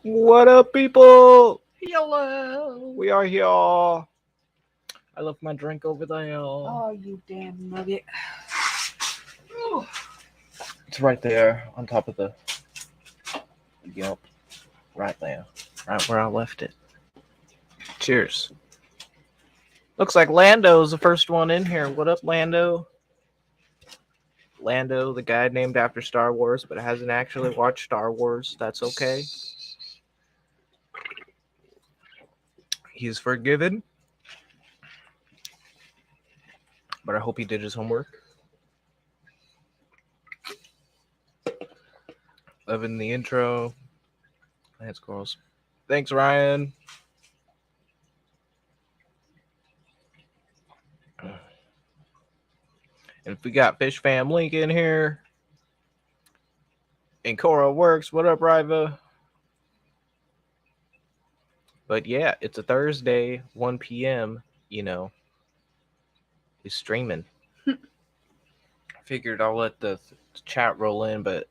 What up, people? Hello. We are here. I left my drink over there. Oh, you damn nugget. It's right there on top of the. Yep. Right there. Right where I left it. Cheers. Looks like Lando's the first one in here. What up, Lando? Lando, the guy named after Star Wars, but hasn't actually watched Star Wars. That's okay. He's forgiven. But I hope he did his homework. Loving the intro. Thanks, girls. Thanks, Ryan. And if we got Fish Fam Link in here. And Cora Works. What up, Riva? But yeah, it's a Thursday, 1 p.m. He's streaming. Figured I'll let the chat roll in, but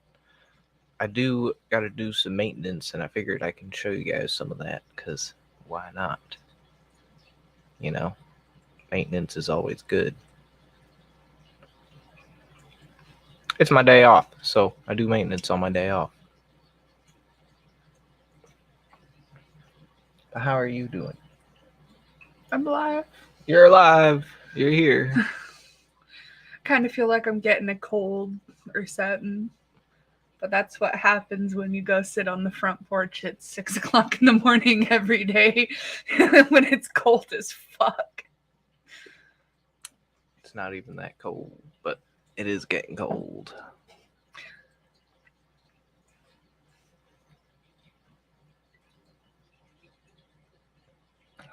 I do got to do some maintenance, and I figured I can show you guys some of that, because why not? Maintenance is always good. It's my day off, so I do maintenance on my day off. How are you doing? I'm alive. You're alive. You're here. Kind of feel like I'm getting a cold or something. But that's what happens when you go sit on the front porch at 6 o'clock in the morning every day when it's cold as fuck. It's not even that cold, but it is getting cold.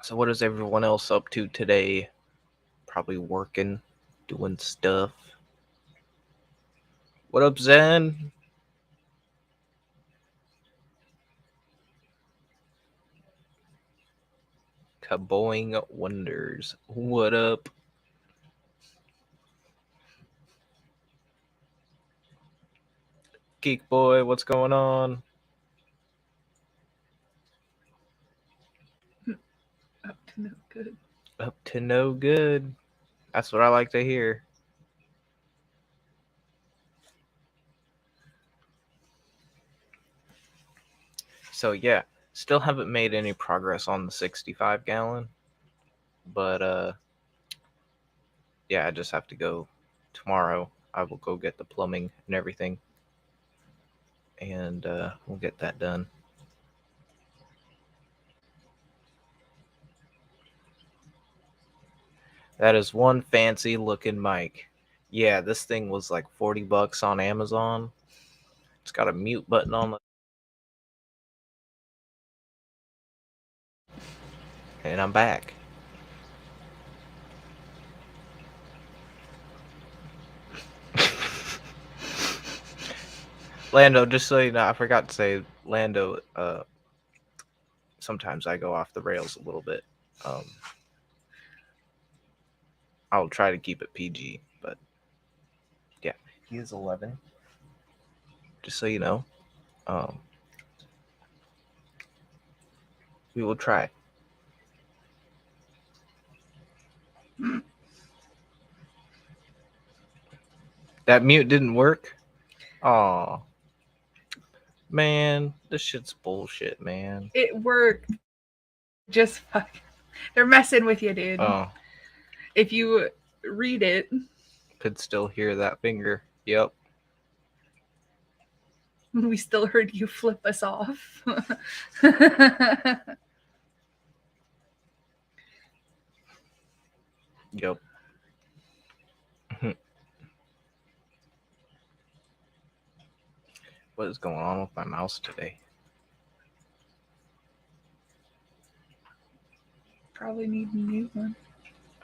So what is everyone else up to today? Probably working, doing stuff. What up, Zen? Kaboing Wonders. What up? Geek Boy, what's going on? Up to no good. Up to no good. That's what I like to hear. So yeah, still haven't made any progress on the 65 gallon. But yeah, I just have to go tomorrow. I will go get the plumbing and everything. And we'll get that done. That is one fancy looking mic. Yeah, this thing was like $40 on Amazon. It's got a mute button on the. And I'm back. Lando, just so you know, I forgot to say, Lando, sometimes I go off the rails a little bit. I'll try to keep it PG, but yeah, he is 11. Just so you know, we will try. That mute didn't work? Aw. Man, this shit's bullshit, man. It worked. Just fuck. They're messing with you, dude. Oh. If you read it. Could still hear that finger. Yep. We still heard you flip us off. Yep. What is going on with my mouse today? Probably need a new one.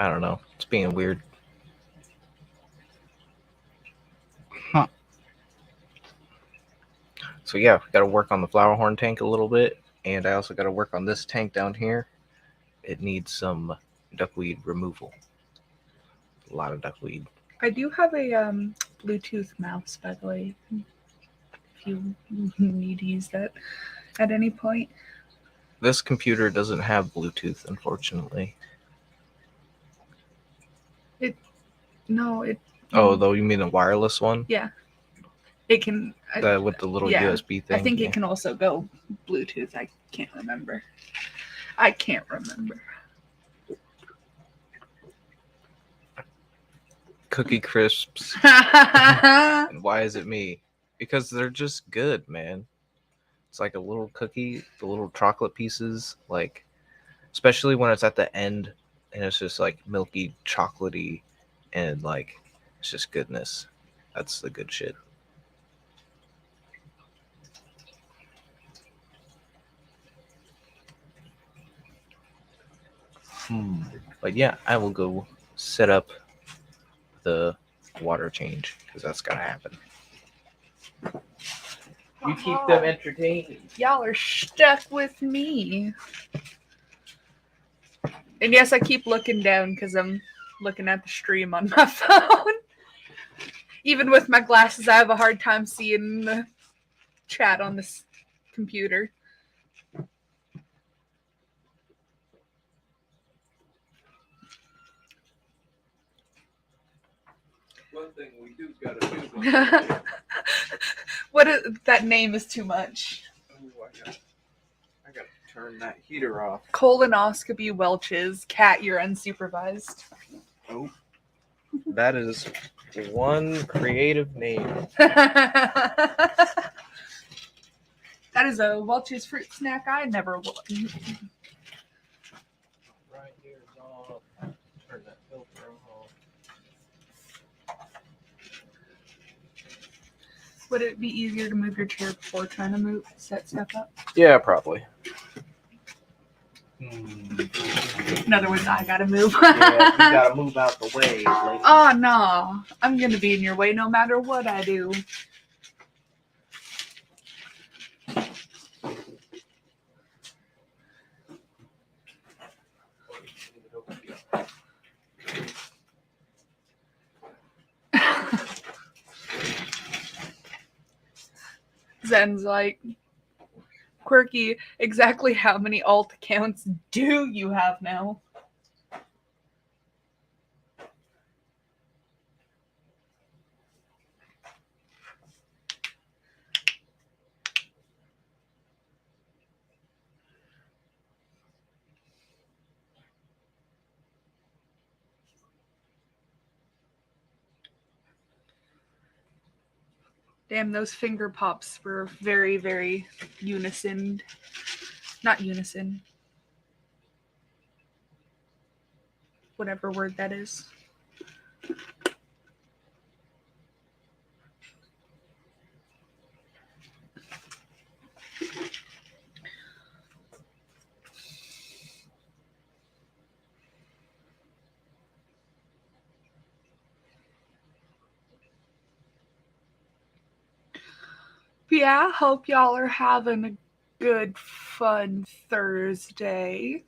I don't know. It's being weird. So yeah, we got to work on the flower horn tank a little bit, and I also got to work on this tank down here. It needs some duckweed removal. A lot of duckweed. I do have a Bluetooth mouse, by the way, if you need to use that. at any point. This computer doesn't have Bluetooth, unfortunately. No, it. Oh, though you mean a wireless one? Yeah. It can. With the little yeah. USB thing? I think Yeah. it can also go Bluetooth. I can't remember. Cookie Crisps. And why is it me? Because they're just good, man. It's like a little cookie, the little chocolate pieces, like, especially when it's at the end and it's just like milky, chocolatey, and like it's just goodness. That's the good shit. But yeah, I will go set up the water change because that's gotta happen. You keep them entertained. Y'all are stuck with me. And yes, I keep looking down because I'm looking at the stream on my phone. Even with my glasses, I have a hard time seeing the chat on this computer. One thing we do gotta do. That name is too much. Oh, I gotta turn that heater off. Colonoscopy Welch's. Cat, you're unsupervised. Oh, that is one creative name. That is a Welch's fruit snack I never would. Right here is off. Turn that filter off. Would it be easier to move your chair before trying to set stuff up? Yeah, probably. In other words, I gotta move. Yeah, you gotta move out the way, lady. Oh no, I'm gonna be in your way no matter what I do. Zen's like, Quirky, exactly how many alt accounts do you have now? Damn, those finger pops were very, very unison. Not unison. Whatever word that is. Yeah, hope y'all are having a good, fun Thursday.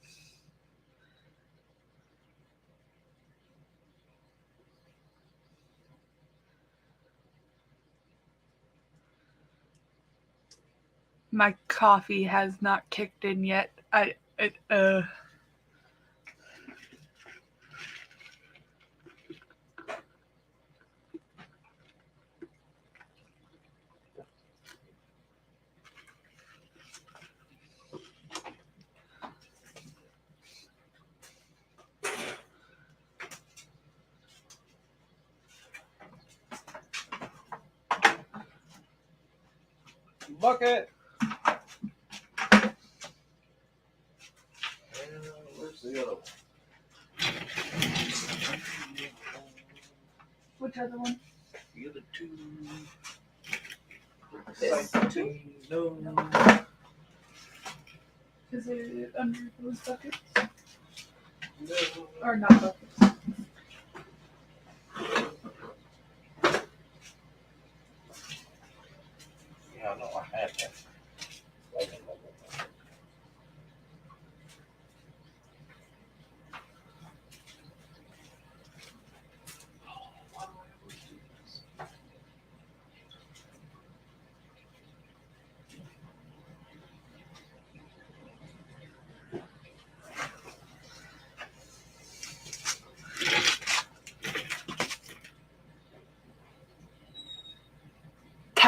My coffee has not kicked in yet. Bucket. Where's the other one? Which other one? The other two. This two? No. Is it under those buckets? No. Or not buckets? Yeah, no, I had that.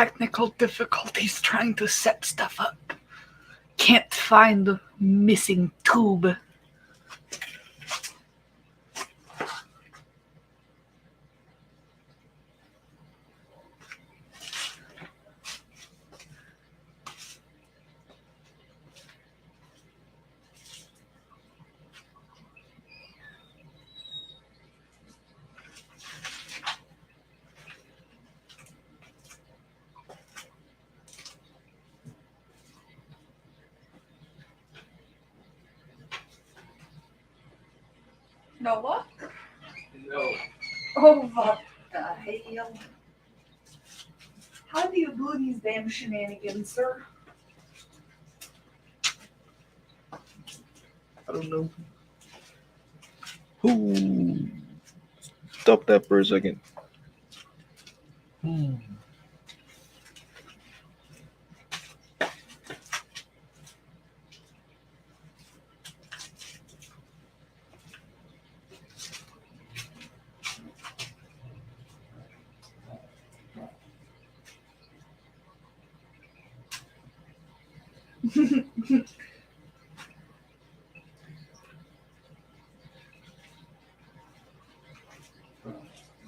technical difficulties trying to set stuff up. Can't find the missing tube. No luck? No. Oh, what the hell? How do you do these damn shenanigans, sir? I don't know. Ooh. Stop that for a second.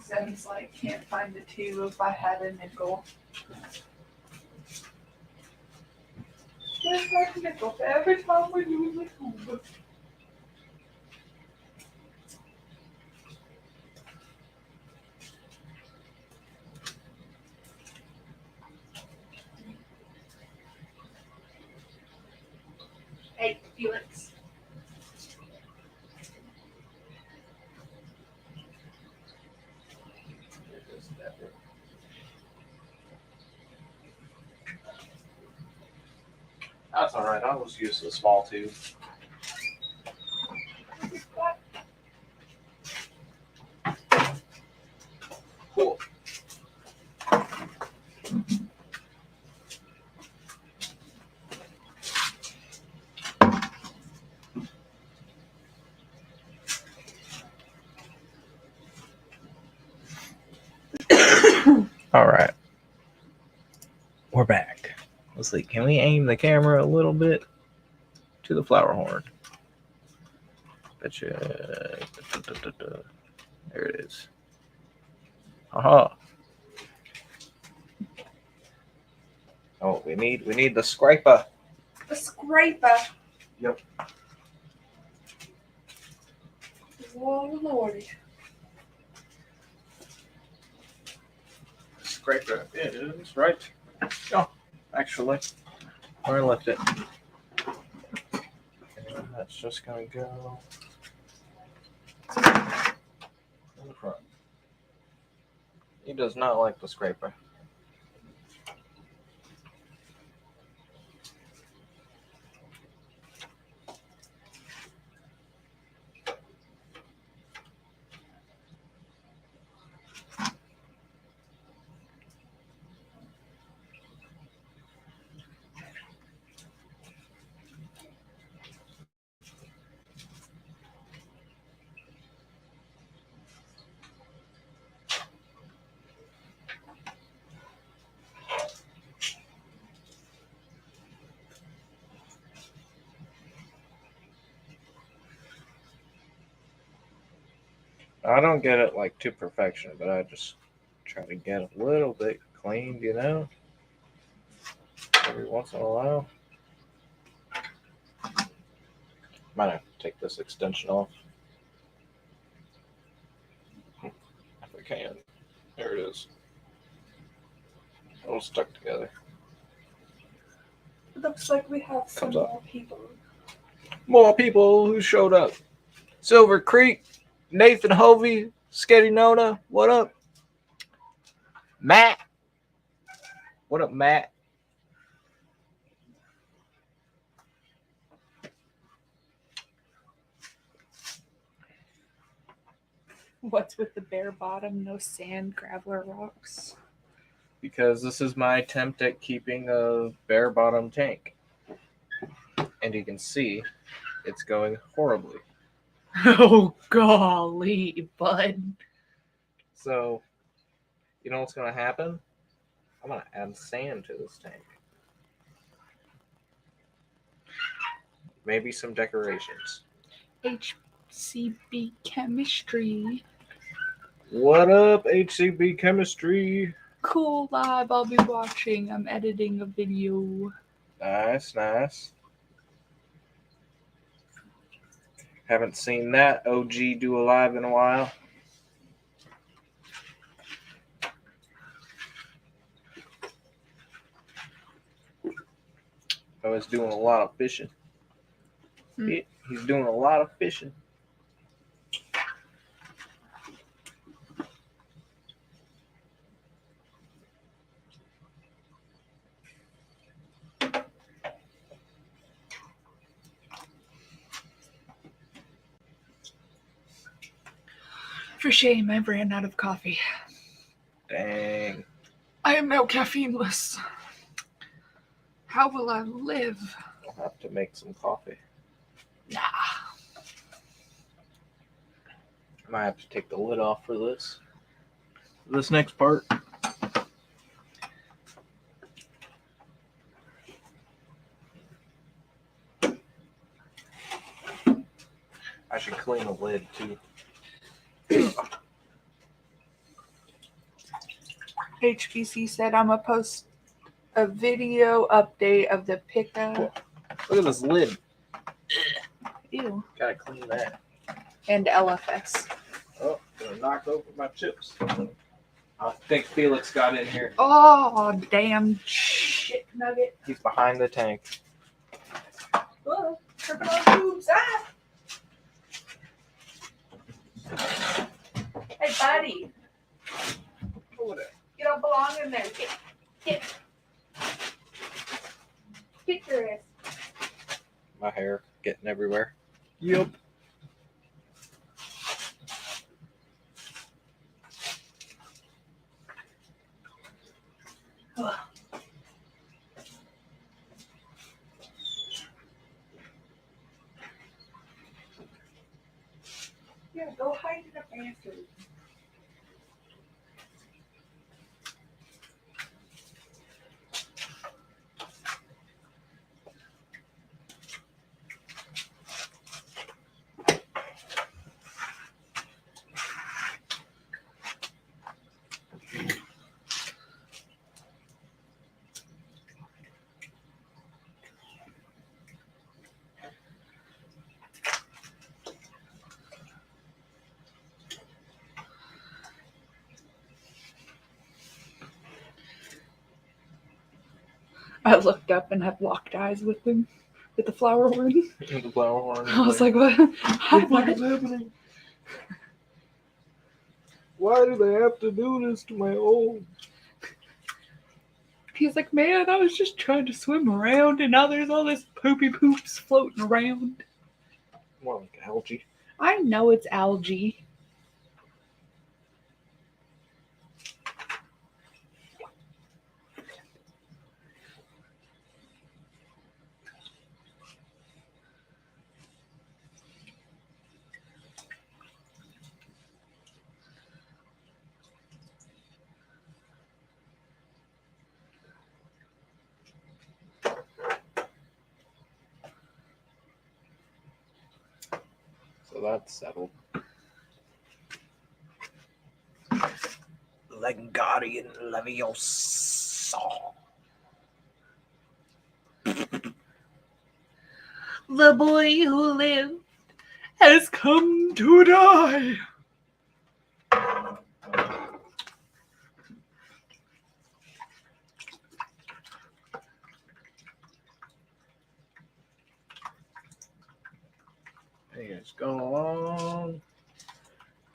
Sounds like can't find the tube if I had a nickel. Can't find a nickel every time we use the tube. Hey, Felix. That's all right. I'll just use the small tube. Cool. All right. We're back. Let's see. Can we aim the camera a little bit to the flower horn? Betcha. There it is. Aha. Oh, we need the scraper. The scraper. Yep. Oh, Lordy. Scraper is right. Oh, actually, where I left it. And that's just gonna go in the front. He does not like the scraper. I don't get it like to perfection, but I just try to get a little bit cleaned, you know, every once in a while. Might have to take this extension off. If I can. There it is. All stuck together. Looks like we have some Comes up. more people. More people who showed up. Silver Creek, Nathan Hovey, Sketty Nona, what up? Matt. What up, Matt? What's with the bare bottom, no sand, gravel, or rocks? Because this is my attempt at keeping a bare bottom tank. And you can see it's going horribly. Oh, golly, bud. So, you know what's going to happen? I'm gonna add sand to this tank. Maybe some decorations. HCB chemistry. What up, HCB chemistry? Cool live. I'll be watching. I'm editing a video. Nice. Haven't seen that OG do a live in a while. I was doing a lot of fishing. He's doing a lot of fishing. For shame, I ran out of coffee. Dang. I am now caffeineless. How will I live? I'll have to make some coffee. Nah. I might have to take the lid off for this. This next part. I should clean the lid too. HBC said I'm going to post a video update of the pickup. Look at this lid. Ew. Gotta clean that. And LFS. Oh, gonna knock over my chips. I think Felix got in here. Oh, damn shit nugget. He's behind the tank. Oh, tripping on boobs. Ah! Hey, buddy. You don't belong in there. Get your ass. My hair getting everywhere. Yup. Yeah, go hide in the bathroom. I looked up and had locked eyes with him, with the flower horn. The flower horn. I was like, what? What the fuck is happening? Why do they have to do this to my old? He's like, man, I was just trying to swim around, and now there's all this poopy poops floating around. More like algae. I know it's algae. So that's settled. Legarian Leviosa. The boy who lived has come to die. Hey, it's going along.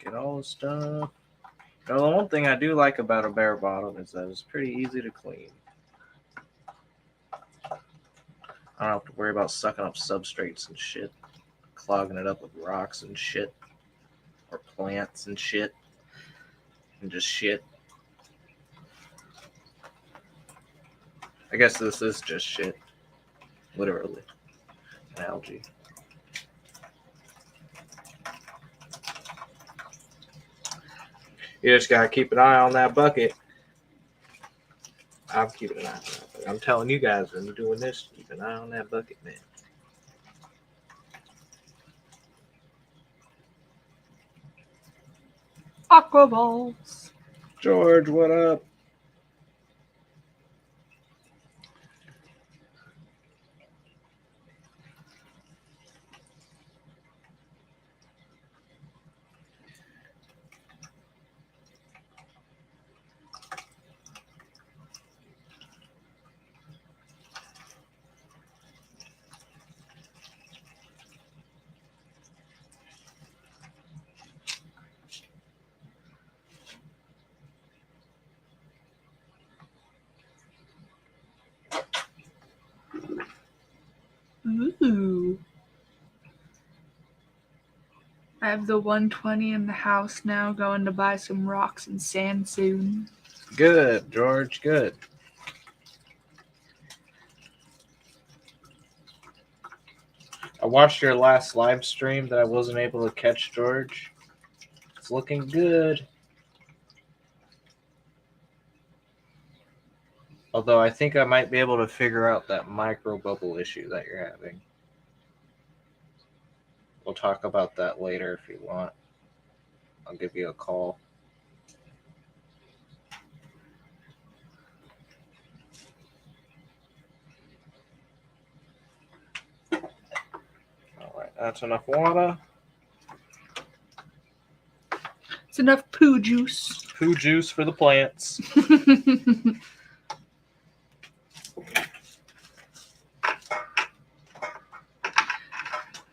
Get all the stuff. Now, the one thing I do like about a bare bottom is that it's pretty easy to clean. I don't have to worry about sucking up substrates and shit, clogging it up with rocks and shit, or plants and shit, and just shit. I guess this is just shit, literally, an algae. You just gotta keep an eye on that bucket. I'm keeping an eye on that. I'm telling you guys, when you're doing this, keep an eye on that bucket, man. Aqua balls. George, what up? Ooh. I have the 120 in the house now, going to buy some rocks and sand soon. Good, George, good. I watched your last live stream that I wasn't able to catch, George. It's looking good. Although I think I might be able to figure out that micro bubble issue that you're having. We'll talk about that later if you want. I'll give you a call. All right, that's enough water. It's enough poo juice. Poo juice for the plants.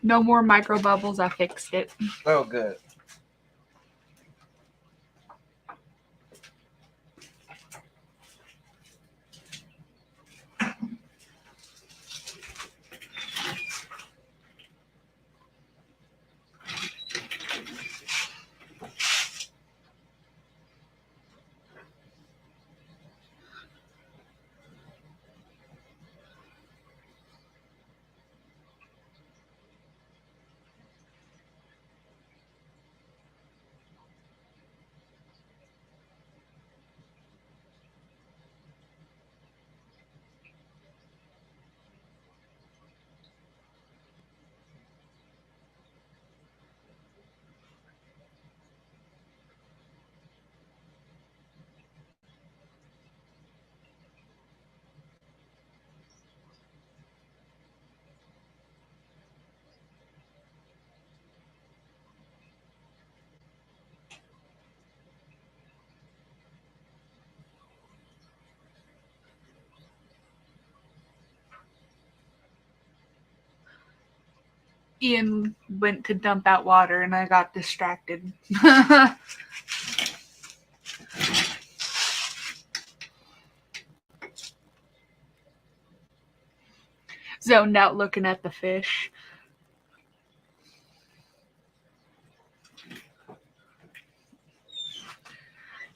No more micro bubbles. I fixed it. Oh, good. Ian went to dump out water and I got distracted. Zoned out looking at the fish.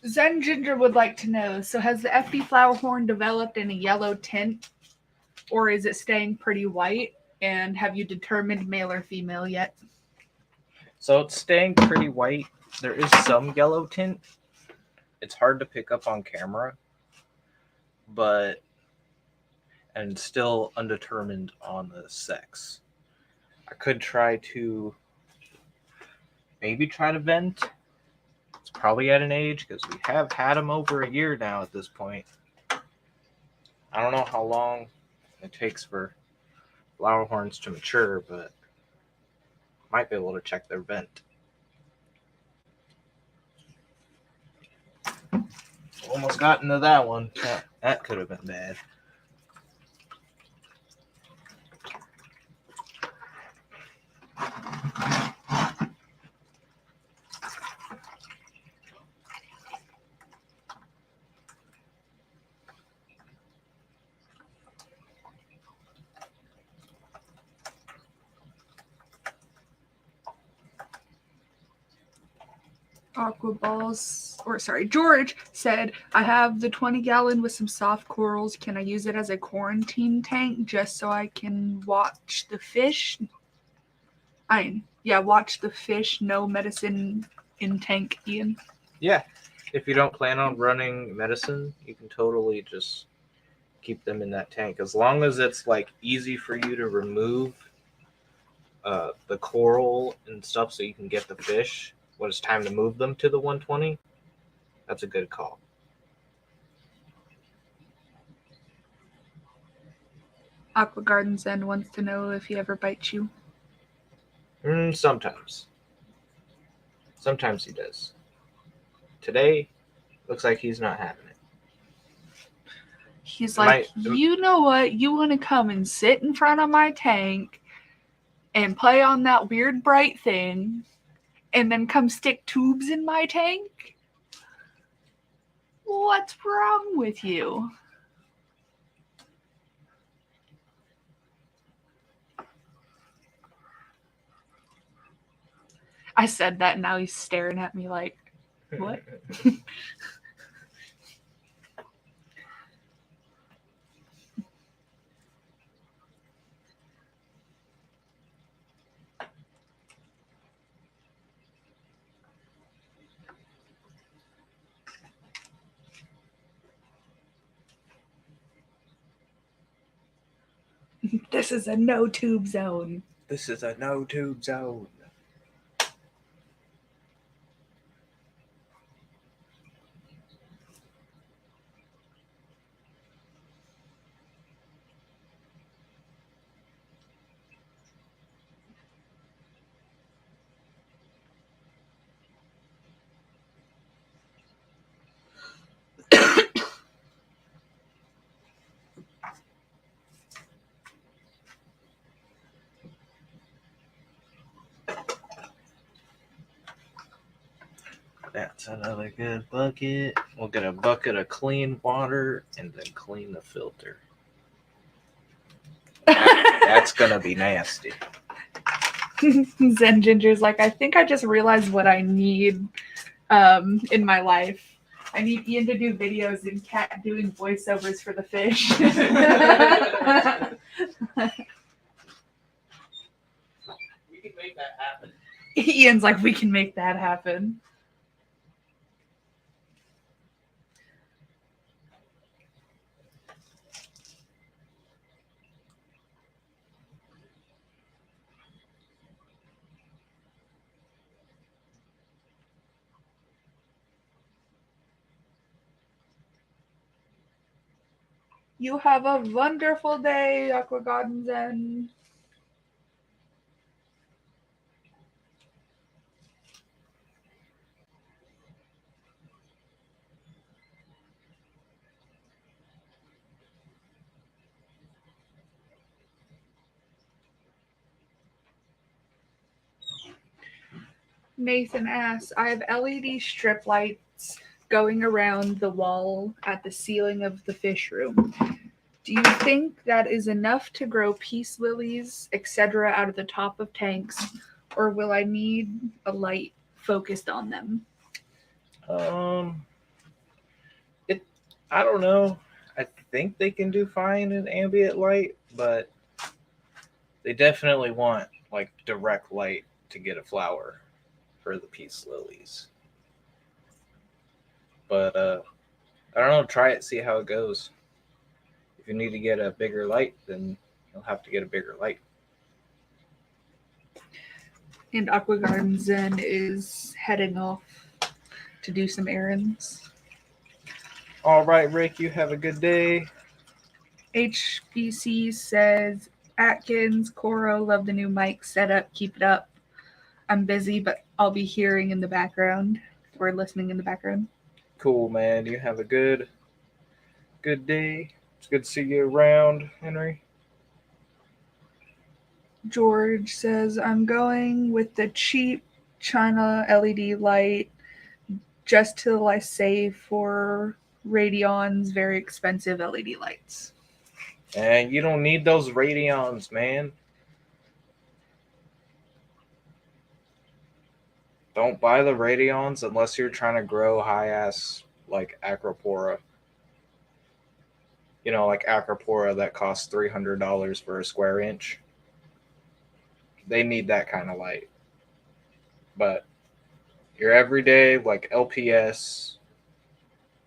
Zen Ginger would like to know, so has the FB flower horn developed in a yellow tint, or is it staying pretty white? And have you determined male or female yet? So it's staying pretty white. There is some yellow tint. It's hard to pick up on camera, and still undetermined on the sex. I could try to vent. It's probably at an age because we have had them over a year now at this point. I don't know how long it takes for flower horns to mature, but might be able to check their vent. Almost got into that one. That could have been bad. Aqua balls, George said, I have the 20-gallon with some soft corals. Can I use it as a quarantine tank just so I can watch the fish? Watch the fish, no medicine in tank, Ian. Yeah, if you don't plan on running medicine, you can totally just keep them in that tank. As long as it's like easy for you to remove the coral and stuff so you can get the fish when it's time to move them to the 120, that's a good call. Aqua Garden Zen wants to know if he ever bites you. Sometimes. Sometimes he does. Today, looks like he's not having it. He's like, Might- you know what? You want to come and sit in front of my tank and play on that weird bright thing and then come stick tubes in my tank? What's wrong with you? I said that, and now he's staring at me like, what? This is a no tube zone. This is a no tube zone. That's another good bucket. We'll get a bucket of clean water and then clean the filter. That's gonna be nasty. Zen Ginger's like, I think I just realized what I need in my life. I need Ian to do videos and Kat doing voiceovers for the fish. We can make that happen. Ian's like, we can make that happen. You have a wonderful day, Aqua Garden Zen. Nathan asks, I have LED strip lights going around the wall at the ceiling of the fish room. Do you think that is enough to grow peace lilies, etc., out of the top of tanks, or will I need a light focused on them? I don't know. I think they can do fine in ambient light, but they definitely want like direct light to get a flower for the peace lilies. But I don't know. Try it, see how it goes. If you need to get a bigger light, then you'll have to get a bigger light. And Aqua Garden Zen is heading off to do some errands. All right, Rick, you have a good day. HBC says, Atkins, Coro, love the new mic setup. Keep it up. I'm busy, but I'll be hearing in the background or listening in the background. Cool, man. You have a good day. It's good to see you around, Henry. George says, I'm going with the cheap China LED light just till I save for Radion's very expensive LED lights. And you don't need those Radions, man. Don't buy the Radions unless you're trying to grow high-ass, like, Acropora. You know, like Acropora that costs $300 for a square inch. They need that kind of light. But your everyday, like LPS,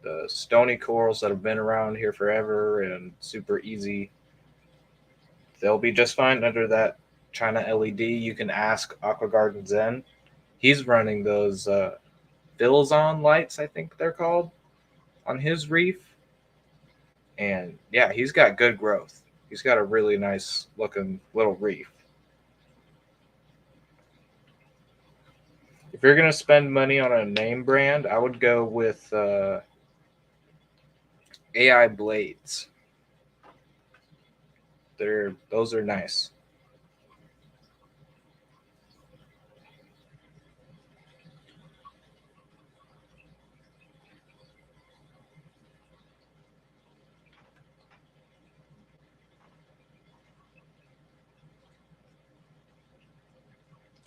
the stony corals that have been around here forever and super easy, they'll be just fine under that China LED. You can ask Aqua Garden Zen. He's running those Philzon lights, I think they're called, on his reef. And yeah, he's got good growth. He's got a really nice looking little reef. If you're going to spend money on a name brand, I would go with AI Blades. Those are nice.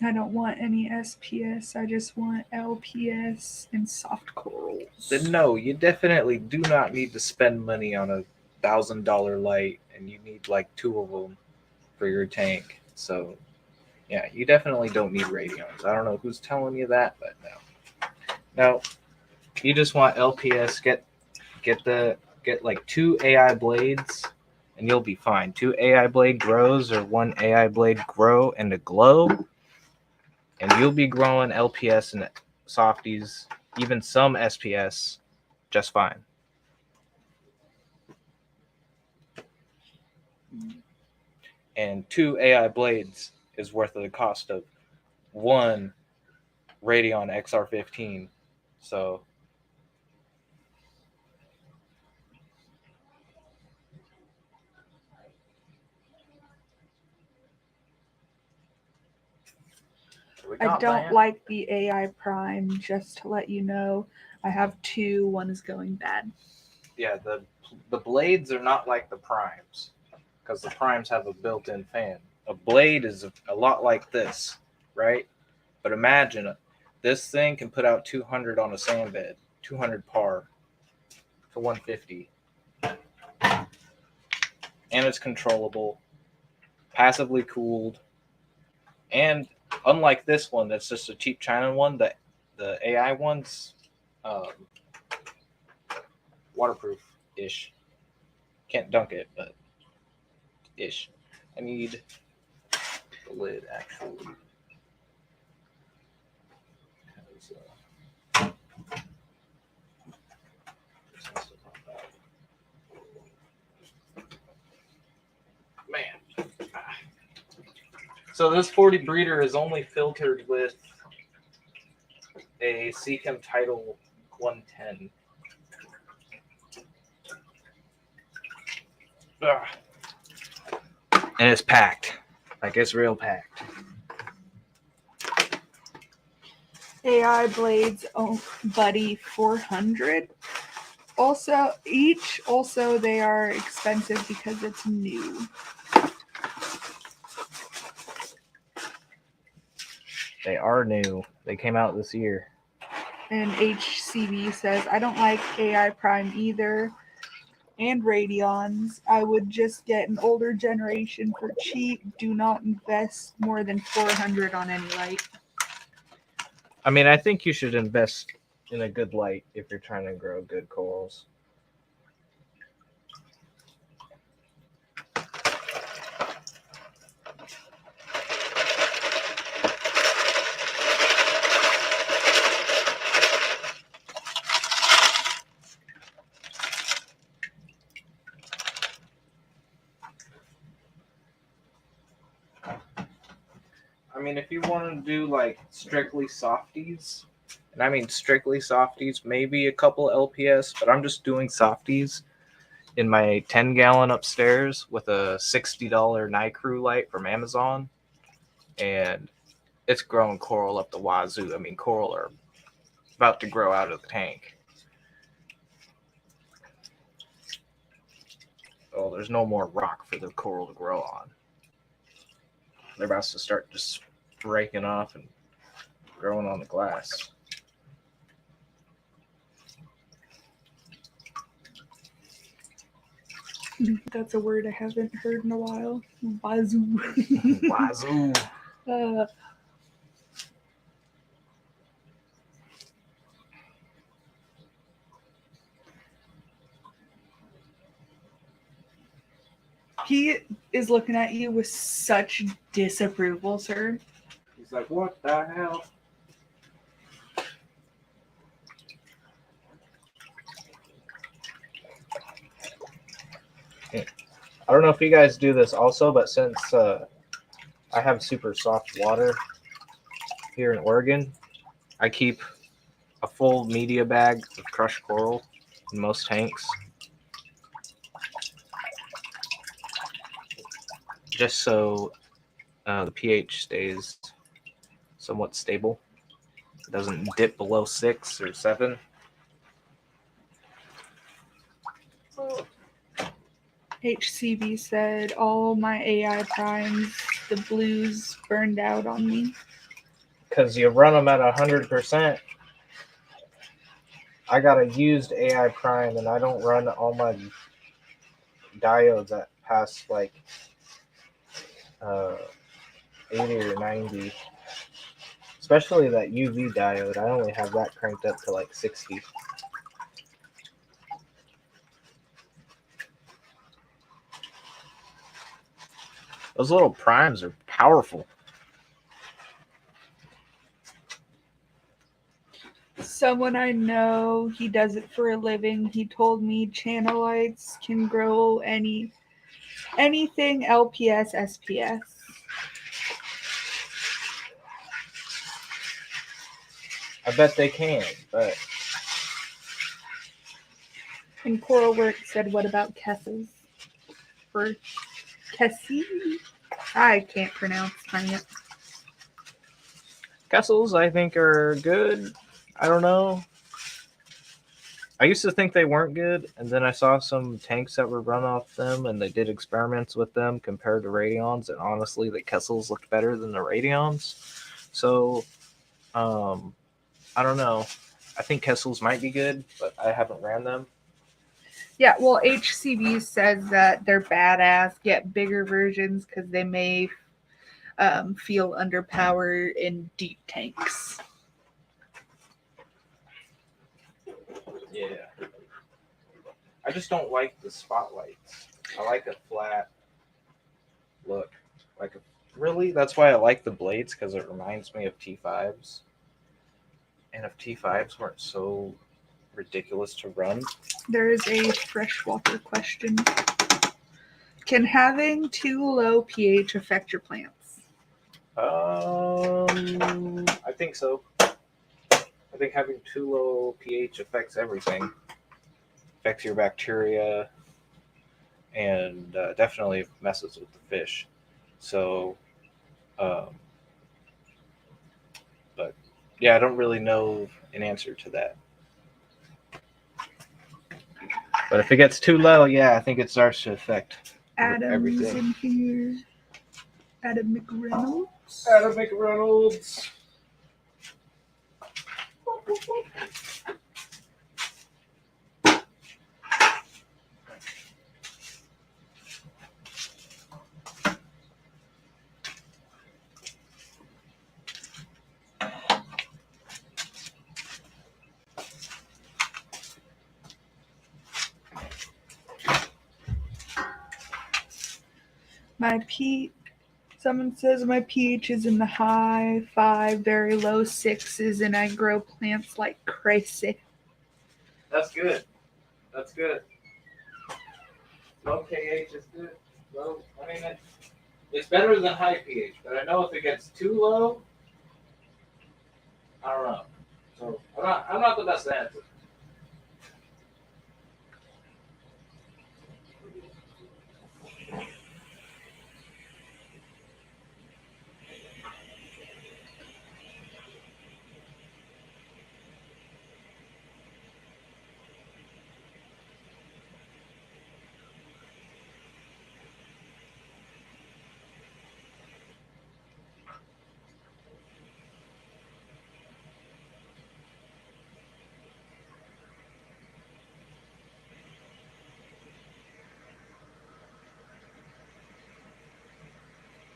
I don't want any SPS. I just want LPS and soft corals. Then no, you definitely do not need to spend money on $1,000 light, and you need like 2 of them for your tank. So yeah, you definitely don't need radions. I don't know who's telling you that, but no, you just want LPS. Get like 2 AI blades, and you'll be fine. 2 AI blade grows or 1 AI blade grow and a glow, and you'll be growing LPS and softies, even some SPS, just fine. And 2 AI blades is worth the cost of 1 Radeon XR15. So I don't like the AI Prime, just to let you know. I have 2, one is going bad. Yeah, the blades are not like the primes, because the primes have a built-in fan. A blade is a lot like this, right? But imagine this thing can put out 200 on a sand bed, 200 par to 150. And it's controllable, passively cooled, and unlike this one that's just a cheap China one, the AI one's waterproof-ish. Can't dunk it, but ish. I need the lid, actually. Man. So this 40 breeder is only filtered with a Seachem Title 110. And it's packed. Like, it's real packed. AI Blades Buddy 400. Also, they are expensive because it's new. They are new. They came out this year. And HCB says, I don't like AI Prime either. And Radeons. I would just get an older generation for cheap. Do not invest more than 400 on any light. I mean, I think you should invest in a good light if you're trying to grow good corals. I mean, if you want to do like strictly softies, and I mean strictly softies, maybe a couple LPS, but I'm just doing softies in my 10-gallon upstairs with a $60 NiCrew light from Amazon, and it's growing coral up the wazoo. I mean, coral are about to grow out of the tank. Oh, there's no more rock for the coral to grow on. They're about to start just breaking off and growing on the glass. That's a word I haven't heard in a while. Wazoo. Wazoo. He is looking at you with such disapproval, sir. He's like, what the hell? I don't know if you guys do this also, but since I have super soft water here in Oregon, I keep a full media bag of crushed coral in most tanks. Just so the pH stays somewhat stable. It doesn't dip below 6 or 7. HCB said, all my AI primes, the blues burned out on me. Because you run them at 100%. I got a used AI prime, and I don't run all my diodes at past like 80 or 90. Especially that UV diode. I only have that cranked up to like 60. Those little primes are powerful. Someone I know, he does it for a living. He told me channelites can grow anything LPS, SPS. I bet they can, but And Coralwork said, what about Kessels? For Kessie? I can't pronounce it. Kessels, I think, are good. I don't know. I used to think they weren't good, and then I saw some tanks that were run off them, and they did experiments with them compared to Radions, and honestly, the Kessels looked better than the Radions. So, I don't know. I think Kessels might be good, but I haven't ran them. Yeah, well, HCB says that they're badass. Get bigger versions because they may feel underpowered in deep tanks. Yeah. I just don't like the spotlights. I like a flat look. Really? That's why I like the blades, because it reminds me of T5s. And if T5s weren't so ridiculous to run. There is a freshwater question. Can having too low pH affect your plants? I think so. I think having too low pH affects everything. Affects your bacteria, and definitely messes with the fish. So, but yeah, I don't really know an answer to that. But if it gets too low, yeah, I think it starts to affect Adam's everything. in here. Adam McReynolds. Adam McReynolds. Someone says my pH is in the high 5, very low 6s, and I grow plants like crazy. That's good. That's good. Low pH is good. Low, I mean, it's better than high pH, but I know if it gets too low, I don't know. So I'm not the best answer.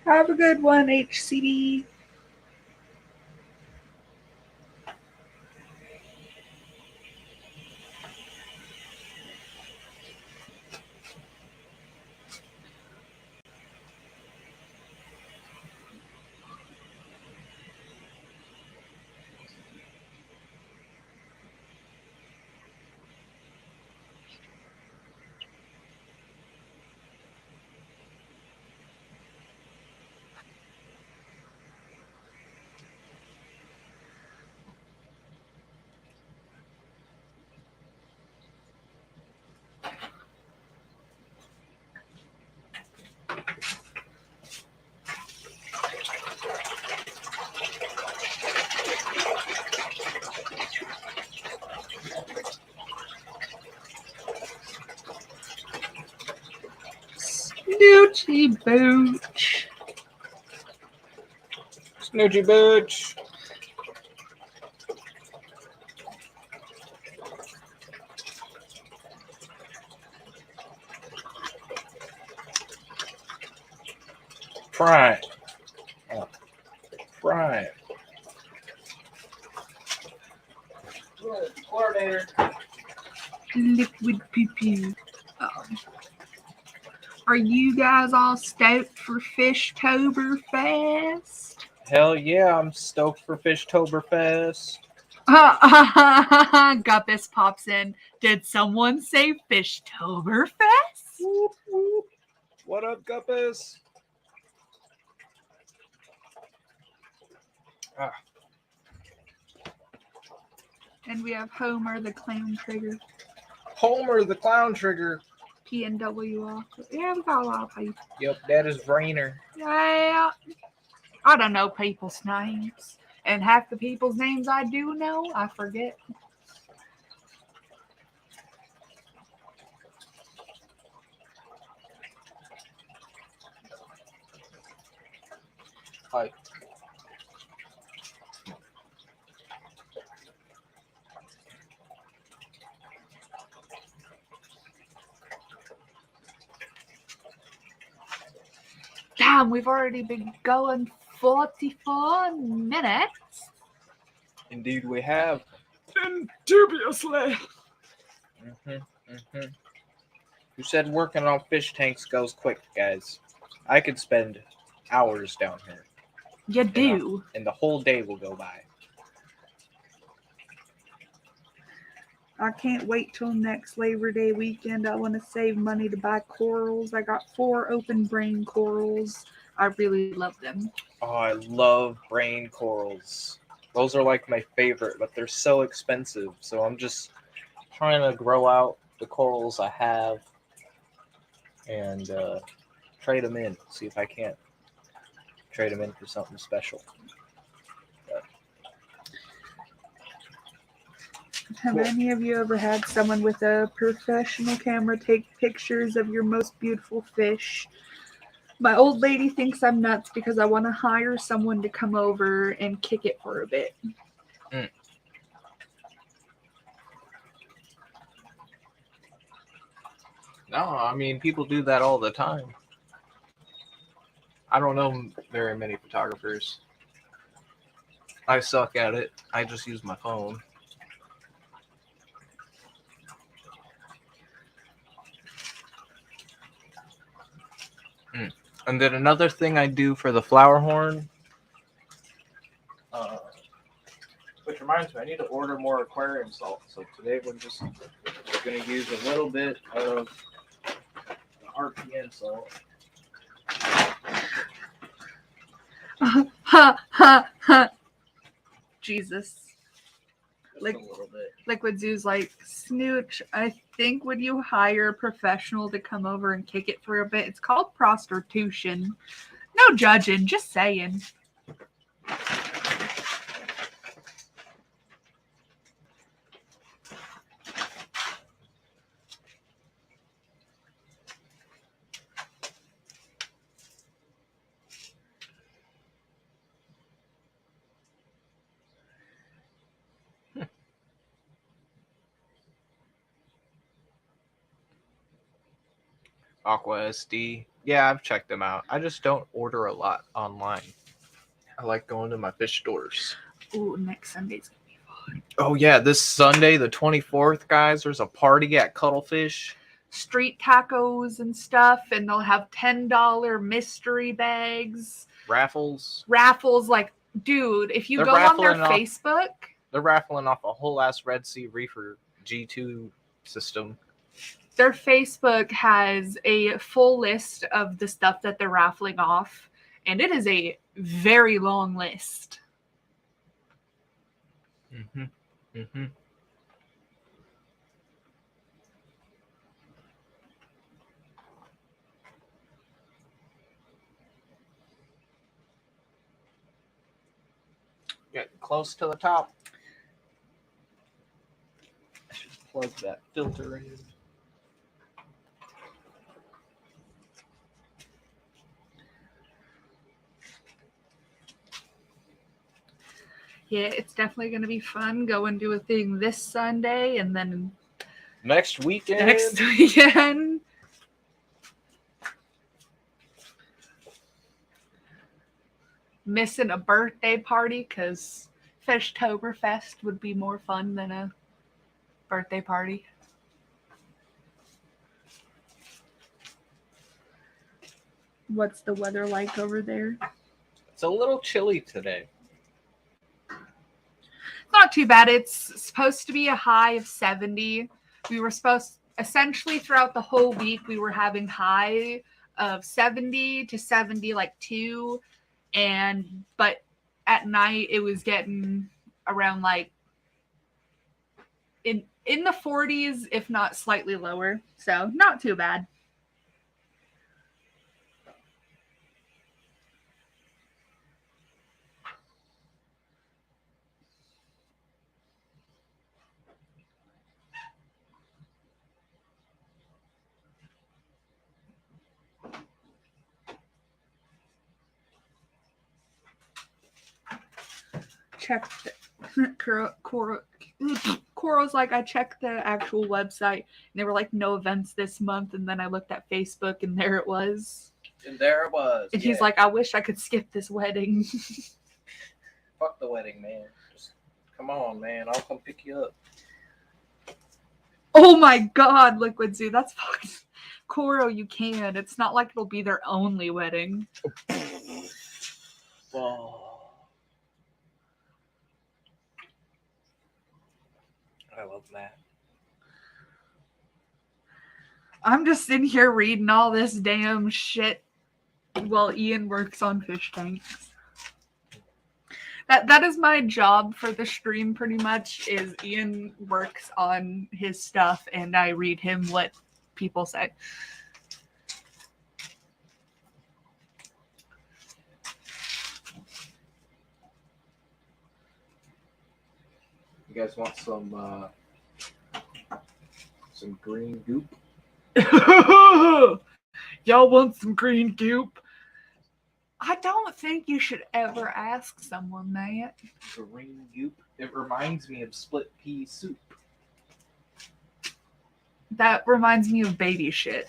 Have a good one, HCD. Snoochie Booch. Snoochie Booch. Fry. Oh. Fry. Coordinator. Liquid pee-pee. Are you guys all stoked for Fishtoberfest? Hell yeah, I'm stoked for Fishtoberfest. Guppus pops in. Did someone say Fishtoberfest? Whoop, whoop. What up, Guppus? Ah. And we have Homer the Clown Trigger. Homer the Clown Trigger. PNW. Yeah, we got a lot of people. Yep, that is Rainer. Yeah. I don't know people's names. And half the people's names I do know, I forget. Hi. Damn, we've already been going 44 minutes. Indeed, we have. Dubiously. Who said working on fish tanks goes quick, guys? I could spend hours down here, You do. and the whole day will go by. I can't wait till next Labor Day weekend. I want to save money to buy corals. I got 4 open brain corals. I really love them. Oh, I love brain corals. Those are like my favorite, but they're so expensive. So I'm just trying to grow out the corals I have and trade them in. See if I can't trade them in for something special. Have any of you ever had someone with a professional camera take pictures of your most beautiful fish? My old lady thinks I'm nuts because I want to hire someone to come over and kick it for a bit. No, I mean, people do that all the time. I don't know very many photographers. I suck at it. I just use my phone. And then another thing I do for the flower horn, which reminds me, I need to order more aquarium salt. So today we're just going to use a little bit of the RPN salt. Jesus. Just Like- a little bit. Liquid Zoo's like, Snooch, I think would you hire a professional to come over and kick it for a bit? It's called prostitution. No judging, just saying. Aqua SD. Yeah, I've checked them out. I just don't order a lot online. I like going to my fish stores. Ooh, next Sunday's gonna be fun. Oh yeah, this Sunday, the 24th, guys, there's a party at Cuttlefish. Street tacos and stuff, and they'll have $10 mystery bags. Raffles. Raffles, like, dude, if you They're go on their raffling off- Facebook, They're raffling off a whole ass Red Sea Reefer G2 system. their Facebook has a full list of the stuff that they're raffling off, and it is a very long list. Get close to the top. I should plug that filter in. Yeah, it's definitely going to be fun. Go and do a thing this Sunday and then Next weekend. next weekend. Missing a birthday party because Fishtoberfest would be more fun than a birthday party. What's the weather like over there? It's a little chilly today. Not too bad. It's supposed to be a high of 70. We were essentially throughout the whole week, we were having high of 70 to 70, like 2. But at night, it was getting around like in the 40s, if not slightly lower. So not too bad. Check Coro's like, I checked the actual website and they were like, no events this month. And then I looked at Facebook and there it was. And there it was. And he's like, I wish I could skip this wedding. Fuck the wedding, man. Just come on, man. I'll come pick you up. Oh my God, Liquid Zoo. That's fucking Coro, you can. It's not like it'll be their only wedding. Oh. I love that. I'm just in here reading all this damn shit while Ian works on fish tanks. That is my job for the stream pretty much, is Ian works on his stuff and I read him what people say. You guys want some green goop? Y'all want some green goop? I don't think you should ever ask someone that. Green goop? It reminds me of split pea soup. That reminds me of baby shit.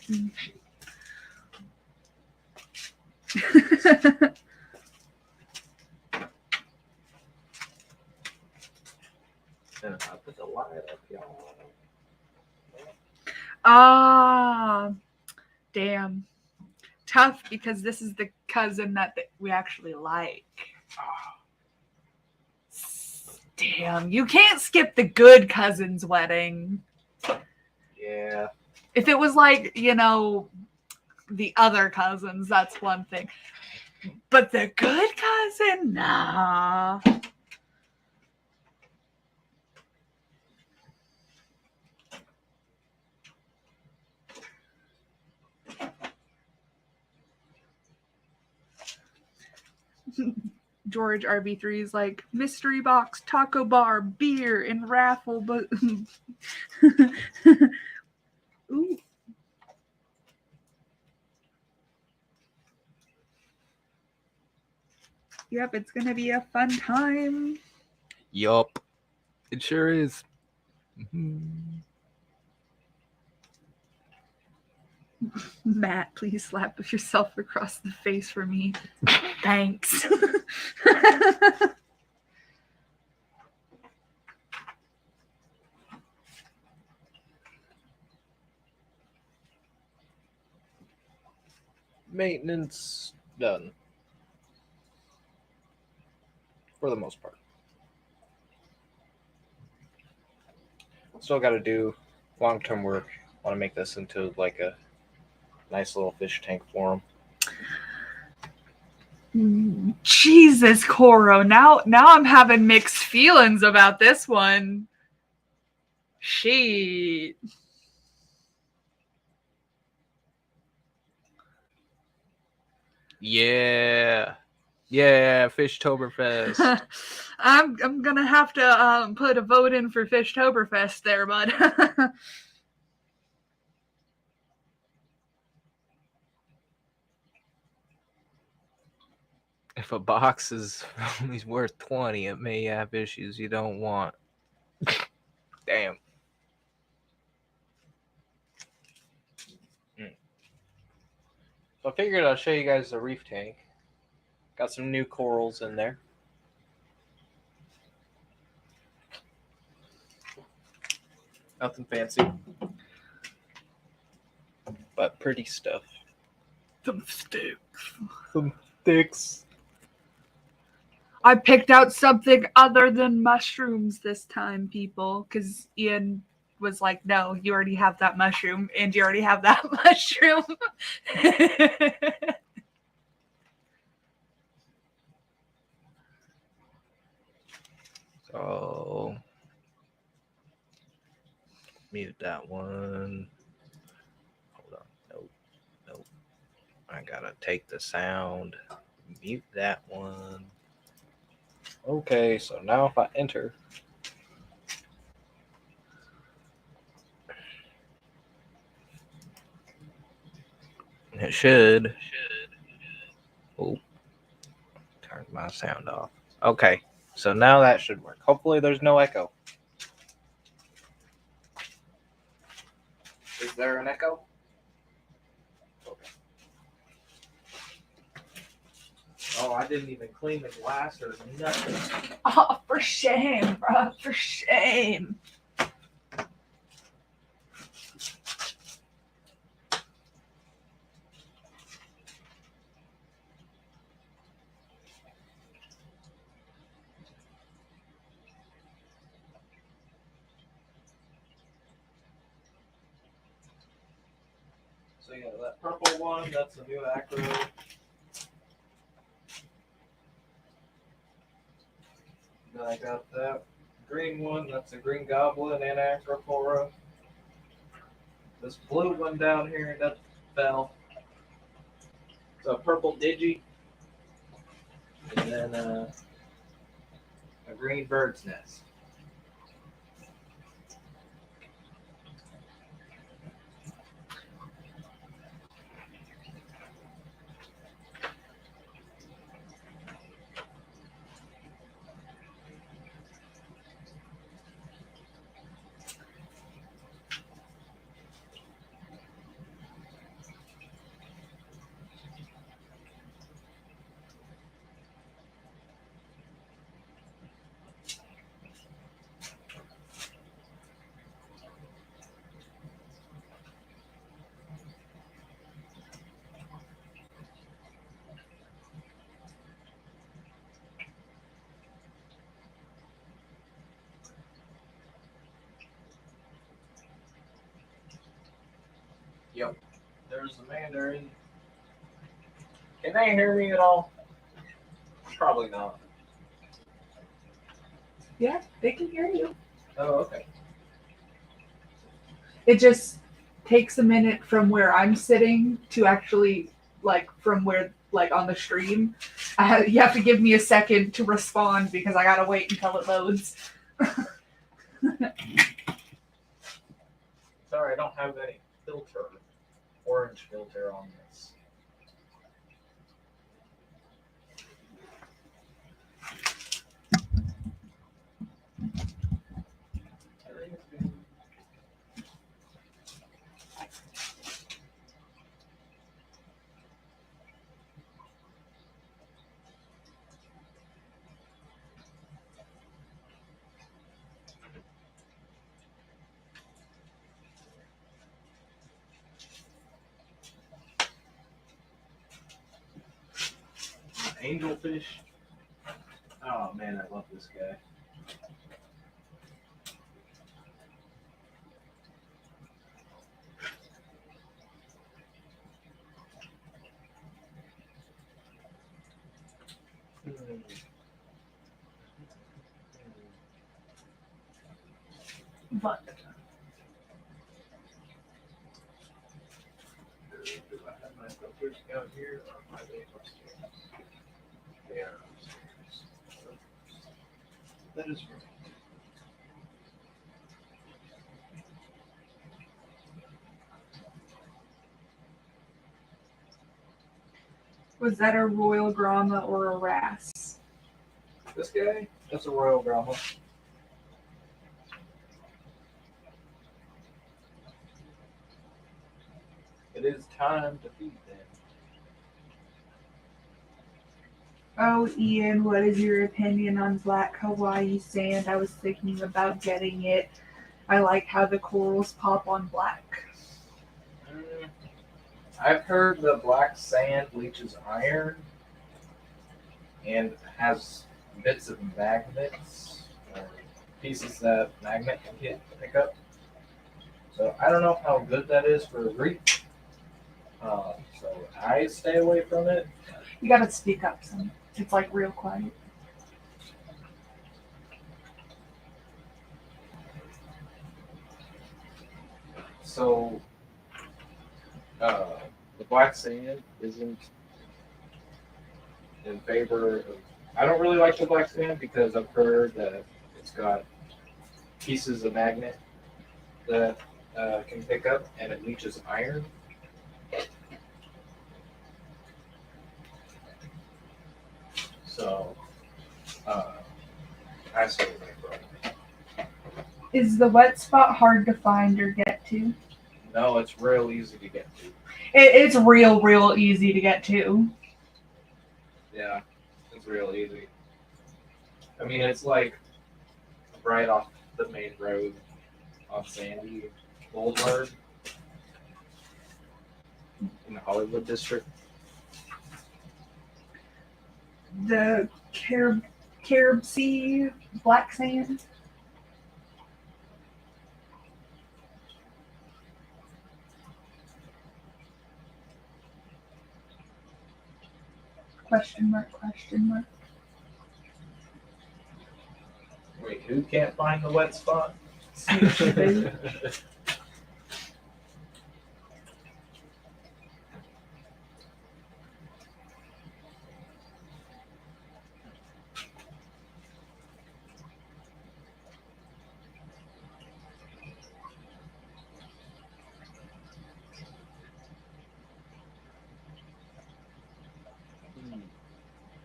I put the light up, y'all. Ah, damn. Tough, because this is the cousin that we actually like. Damn, you can't skip the good cousin's wedding. Yeah. If it was like, the other cousins, that's one thing. But the good cousin, nah. George RB3 is like, mystery box, taco bar, beer, and raffle, but ooh. Yep, it's gonna be a fun time. Yup. It sure is. Matt, please slap yourself across the face for me. Thanks. Maintenance done. For the most part. Still got to do long-term work. Want to make this into like a nice little fish tank for them. Jesus, Coro. Now I'm having mixed feelings about this one. Shit. Yeah. Yeah, Fishtoberfest. I'm gonna have to put a vote in for Fishtoberfest there, bud. If a box is only worth 20, it may have issues you don't want. Damn. So I figured I'll show you guys the reef tank. Got some new corals in there. Nothing fancy, but pretty stuff. Some sticks. Some sticks. I picked out something other than mushrooms this time, people, because Ian was like, no, you already have that mushroom, and you already have that mushroom. So, mute that one. Hold on. Nope. I gotta take the sound. Mute that one. Okay, so now if I enter, it should. Oh, turn my sound off. Okay, so now that should work. Hopefully there's no echo. Is there an echo? Okay. Oh, I didn't even clean the glass or nothing. Oh, for shame, bro. For shame. So yeah, that purple one, that's a new acro. Then I got that green one, that's a green goblin and acropora. This blue one down here, that fell. It's a purple digi. And then a green bird's nest. Yep. There's the mandarin. Can they hear me at all? Probably not. Yeah, they can hear you. Oh, okay. It just takes a minute from where I'm sitting to actually, like, from where, like, on the stream. You have to give me a second to respond because I gotta wait until it loads. Sorry, I don't have any filter, orange filter on this. Angelfish. Oh man, I love this guy. But Do I have my filters down here or am I way upstairs? They are upstairs. That is right. Was that a Royal Grama or a Ras? This guy, that's a Royal Grandma. It is time to feed them. Oh, Ian, what is your opinion on black Hawaii sand? I was thinking about getting it. I like how the corals pop on black. I've heard the black sand leaches iron and has bits of magnets or pieces that magnet can pick up. So I don't know how good that is for a reef. So I stay away from it. You gotta speak up some. It's like real quiet. So the black sand isn't in favor of. I don't really like the black sand because I've heard that it's got pieces of magnet that can pick up and it leaches iron. So I stay away from it. Is the wet spot hard to find or get to? No, it's real easy to get to. It's real easy to get to. Yeah, it's real easy. I mean, it's like right off the main road on Sandy Boulevard in the Hollywood district. The Carib Sea black sand. Question mark, question mark. Wait, who can't find the wet spot? Snoochie boo.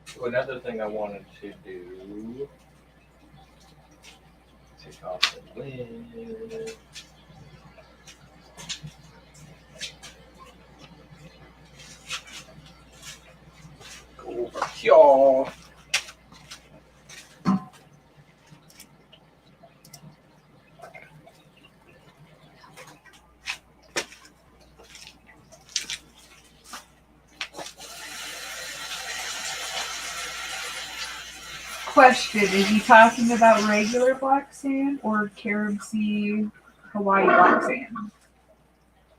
So another thing I wanted to do, take off the lid. Go over here. Question, is he talking about regular black sand or Carib Sea Hawaii black sand?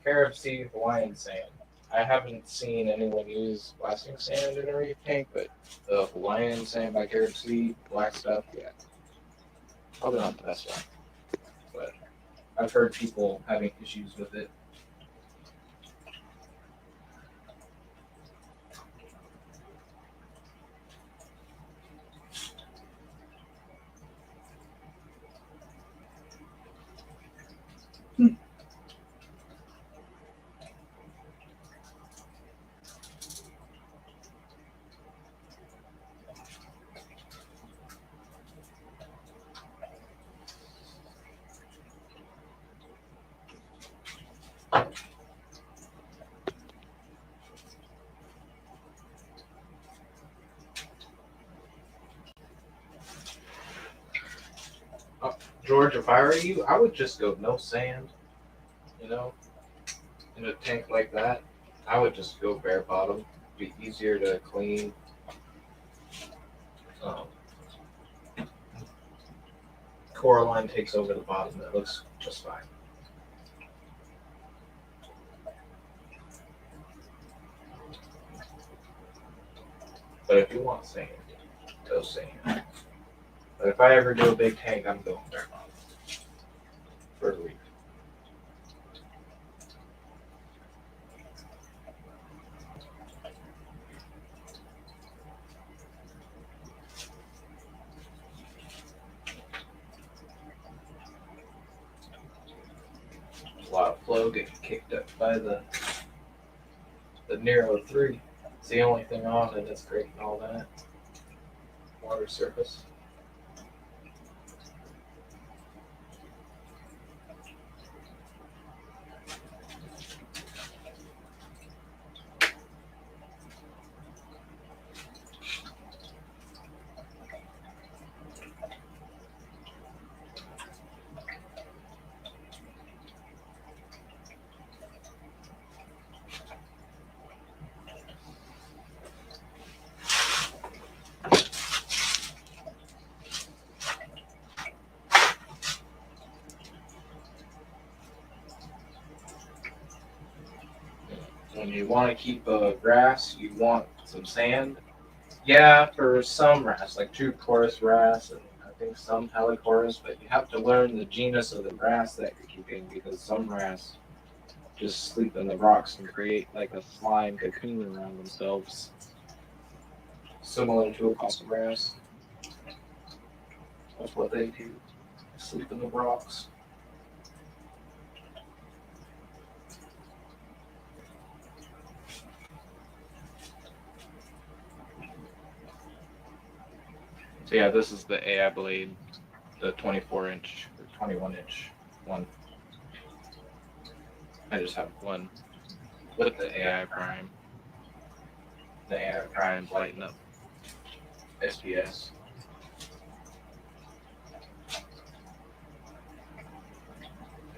Carib Sea Hawaiian sand. I haven't seen anyone use blasting sand in a reef tank, but the Hawaiian sand by Carib Sea, black stuff, yeah. Probably not the best one. But I've heard people having issues with it. George, if I were you, I would just go no sand. You know, in a tank like that, I would just go bare bottom. Be easier to clean. Coraline takes over the bottom. It looks just fine. But if you want sand, go sand. But if I ever do a big tank, I'm going bare bottom for a reef. A lot of flow getting kicked up by the Nero 3. the only thing on it that's great and all that. Water surface. When you want to keep grass, you want some sand. Yeah, for some wrasse, like true chorus wrasse, and I think some helichorus, but you have to learn the genus of the wrasse that you're keeping because some wrasse just sleep in the rocks and create like a slime cocoon around themselves, similar to a possum wrasse. That's what they do. Sleep in the rocks. So yeah, this is the AI blade, the 24-inch or 21-inch one. I just have one with the AI prime. The AI primes lighten up SPS.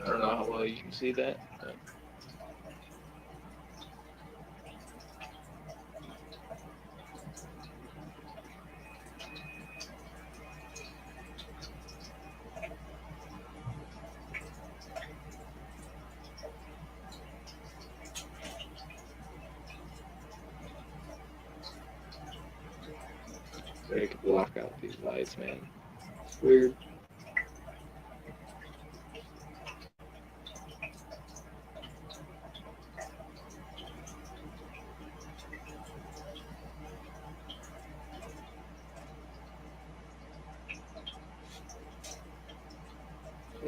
I don't know how well you can see that. But... They could block out these lights, man. It's weird.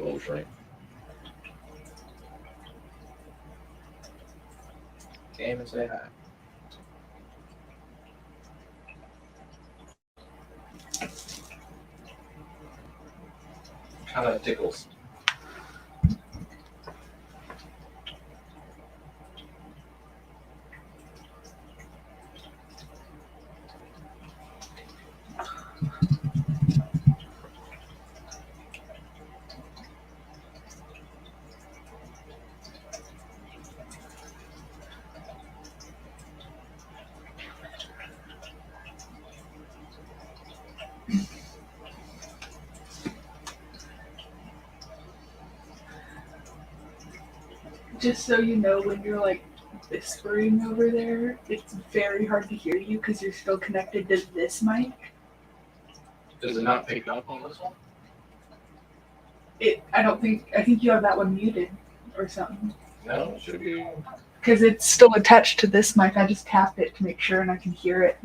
Oh, right. Came and say hi. Kind of tickles. Just so you know, when you're like whispering over there, it's very hard to hear you because you're still connected to this mic. Does it not pick up on this one? I think you have that one muted or something. No, it should be. Because it's still attached to this mic. I just tapped it to make sure and I can hear it.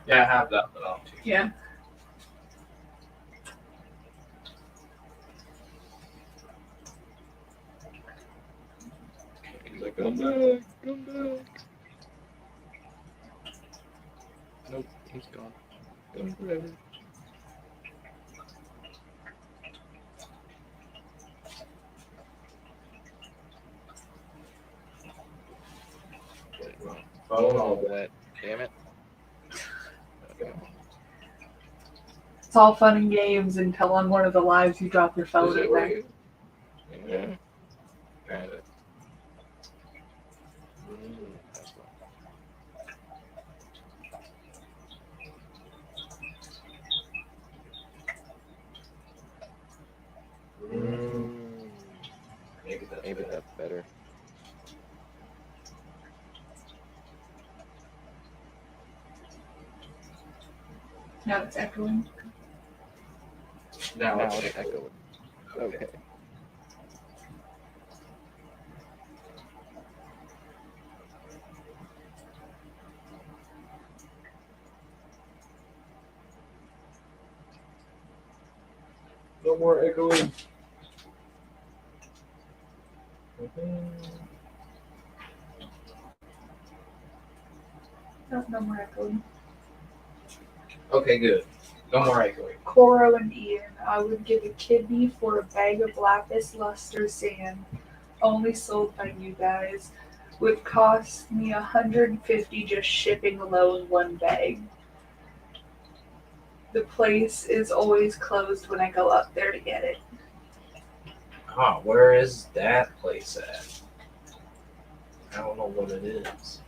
Yeah, I have that one on too. Yeah. He's like, come back, come back. Nope, he's gone. Gone forever. Phone all that. Damn it. Okay. It's all fun and games until on one of the lives you drop your phone Is it in there. right? Yeah. Got it. That's Maybe that's better. Now it's echoing. Now it's echoing. Okay. No more echoing. No more echoing. Okay, good. No more echoing. Coro and Ian, I would give a kidney for a bag of lapis luster sand, only sold by you guys. Would cost me $150 just shipping alone one bag. The place is always closed when I go up there to get it. Ah, where is that place at? I don't know what it is.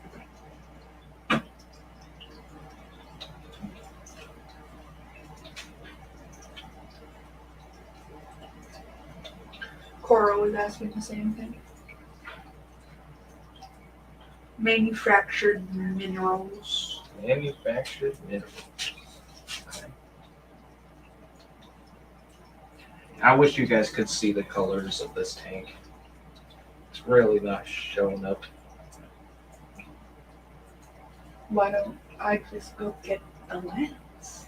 Cora was asking the same thing. Manufactured minerals. Manufactured minerals. I wish you guys could see the colors of this tank. It's really not showing up. Why don't I just go get the lens?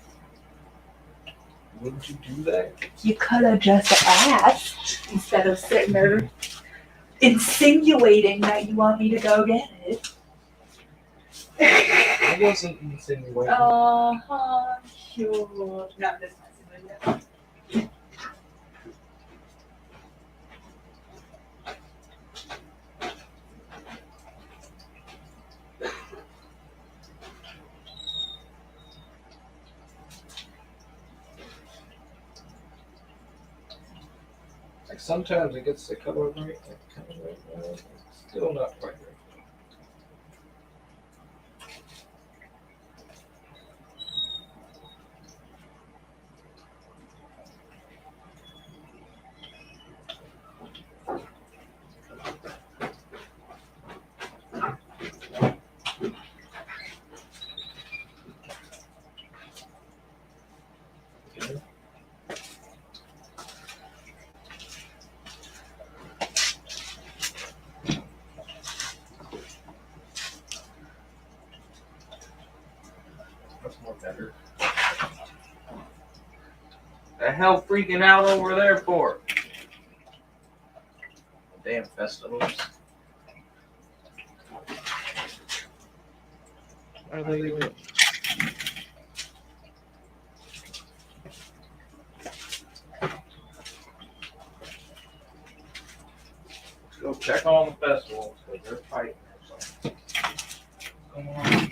Wouldn't you do that? You could have just asked instead of sitting there insinuating that you want me to go get it. I wasn't insinuating. Sure. No, this messing with you. Like sometimes it gets the color right, still not quite right. That's more better. The hell freaking out over there for? Damn festivals. What are they doing? Let's go check on the festivals because they're fighting or something. Come on.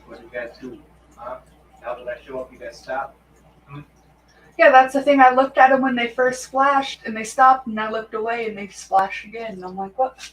What do you guys do? Huh? Now that I show up, you guys stop? Yeah, that's the thing. I looked at them when they first splashed, and they stopped, and I looked away, and they splashed again. And I'm like, what?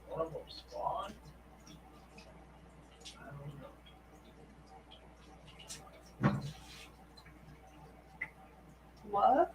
One of them spawned? I don't know. What?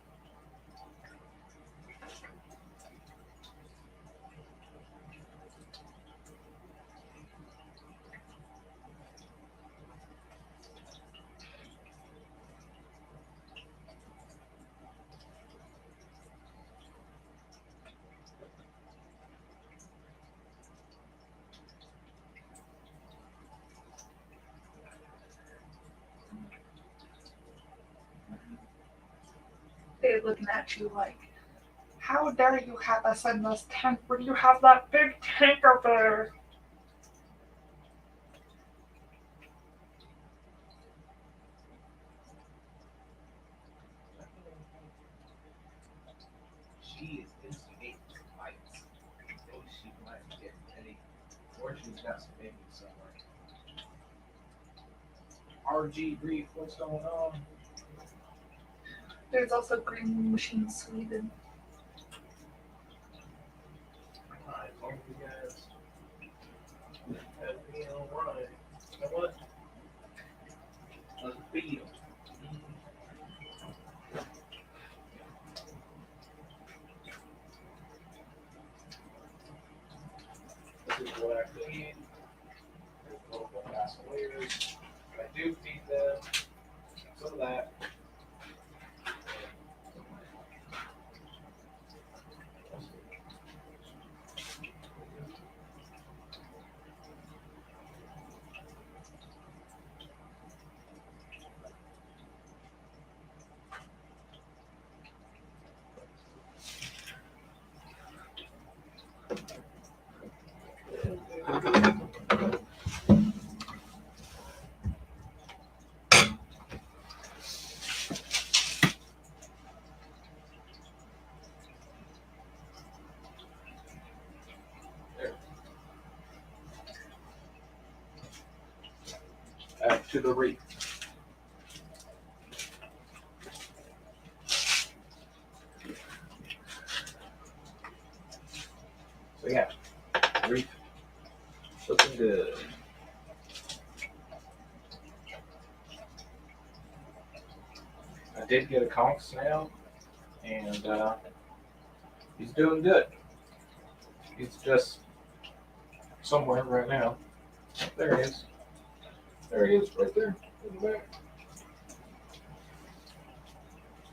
They're looking at you like, how dare you have us in this tank when you have that big tank over there? She is instigating fights. Maybe she might get any, or she's got some babies somewhere. RG Reef, what's going on? There's also green machine Sweden. Alright, all you guys have me alright. You know what? Let's beat to the reef. So yeah, reef looking good. I did get a conch snail, and he's doing good. He's just somewhere right now. There he is. There he is, right there in the back.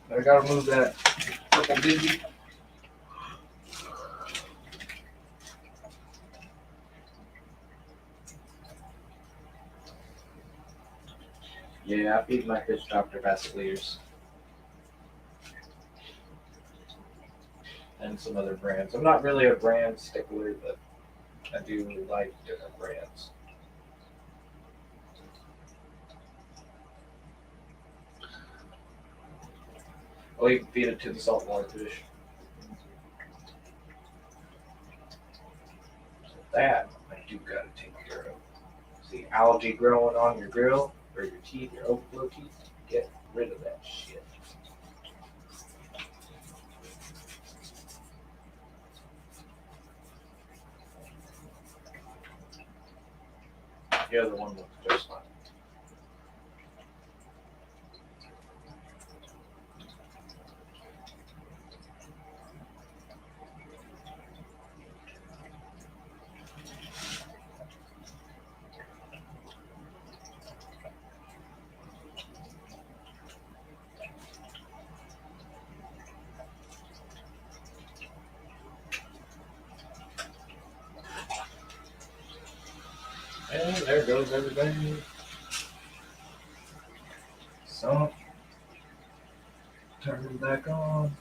I gotta move that purple dizzy. Yeah, I feed my fish Dr. Vasiliers and some other brands. I'm not really a brand stickler, but I do like different brands. I'll even feed it to the saltwater fish. So that I do gotta take care of. See algae growing on your grill or your teeth, your overflow teeth? Get rid of that shit. The other one looks just fine. And there goes everything. So, turn it back on.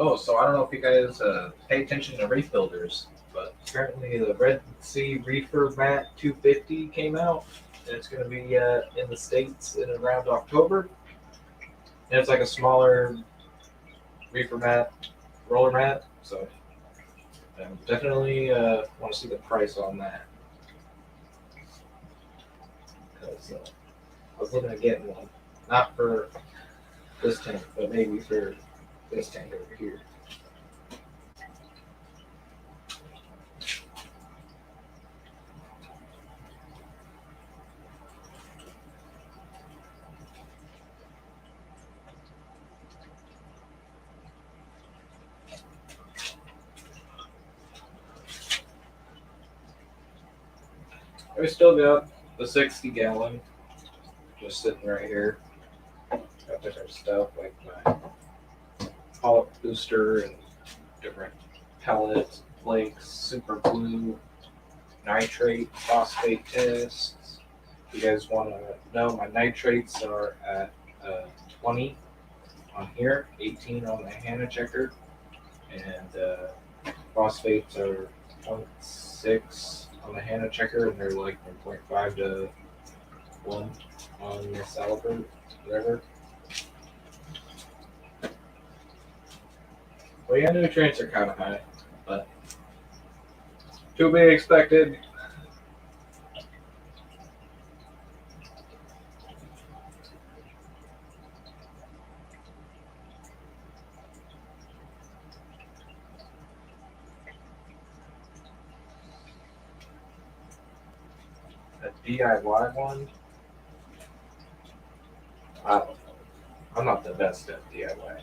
Oh, so I don't know if you guys pay attention to reef builders, but apparently the Red Sea Reefer Mat 250 came out, and it's going to be in the States in around October. And it's like a smaller reefer mat, roller mat, so definitely want to see the price on that. Because I was looking at getting one, not for this tank, but maybe for this tank over here. We still got the 60-gallon just sitting right here. Got different stuff like my polyp booster and different pellets, flakes, super glue, nitrate, phosphate tests. If you guys want to know, my nitrates are at 20 on here, 18 on the Hannah checker, and phosphates are 0.6 on the Hannah checker, and they're like from 0.5 to 1 on the Salibert, whatever. Well, yeah, nutrients are kind of high, but to be expected. A DIY one? I don't know. I'm not the best at DIY.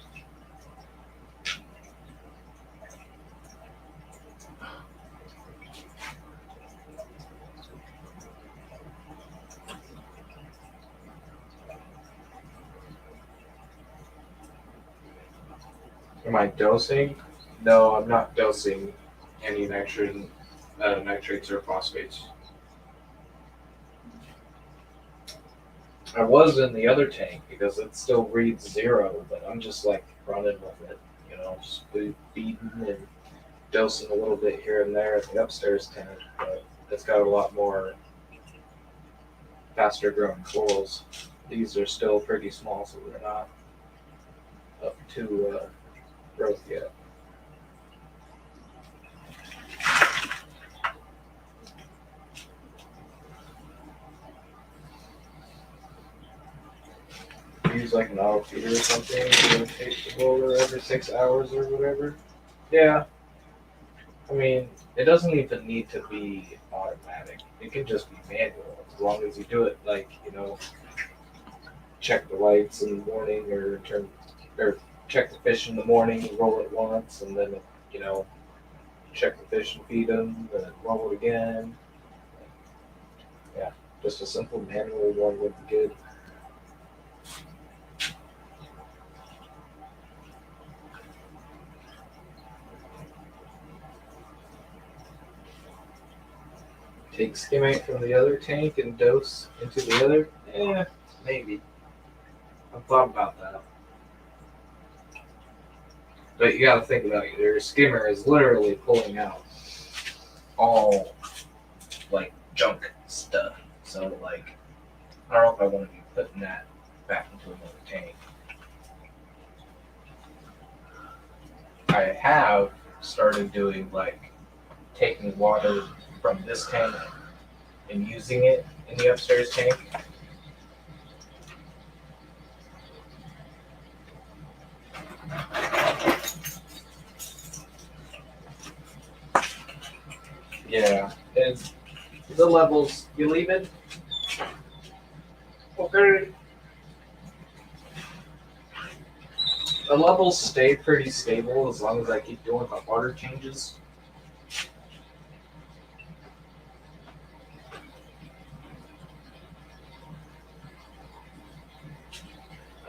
Am I dosing? No, I'm not dosing any nitrates or phosphates. I was in the other tank because it still reads 0, but I'm just like running with it, just feeding and dosing a little bit here and there at the upstairs tank. But it's got a lot more faster growing corals. These are still pretty small, so they're not up to growth yet. Use like an auto feeder or something, rotate the roller every 6 hours or whatever. Yeah. I mean, it doesn't even need to be automatic. It can just be manual as long as you do it like, check the lights in the morning or check the fish in the morning and roll it once and then, check the fish and feed them, then roll it again. Yeah, just a simple manual one would be good. Take skimate from the other tank and dose into the other? Yeah, maybe. I've thought about that. But you gotta think about it. Your skimmer is literally pulling out all, like, junk stuff. So, like, I don't know if I want to be putting that back into another tank. I have started doing, like, taking water from this tank and using it in the upstairs tank. Yeah, and the levels, you leave it? Okay. The levels stay pretty stable as long as I keep doing my water changes.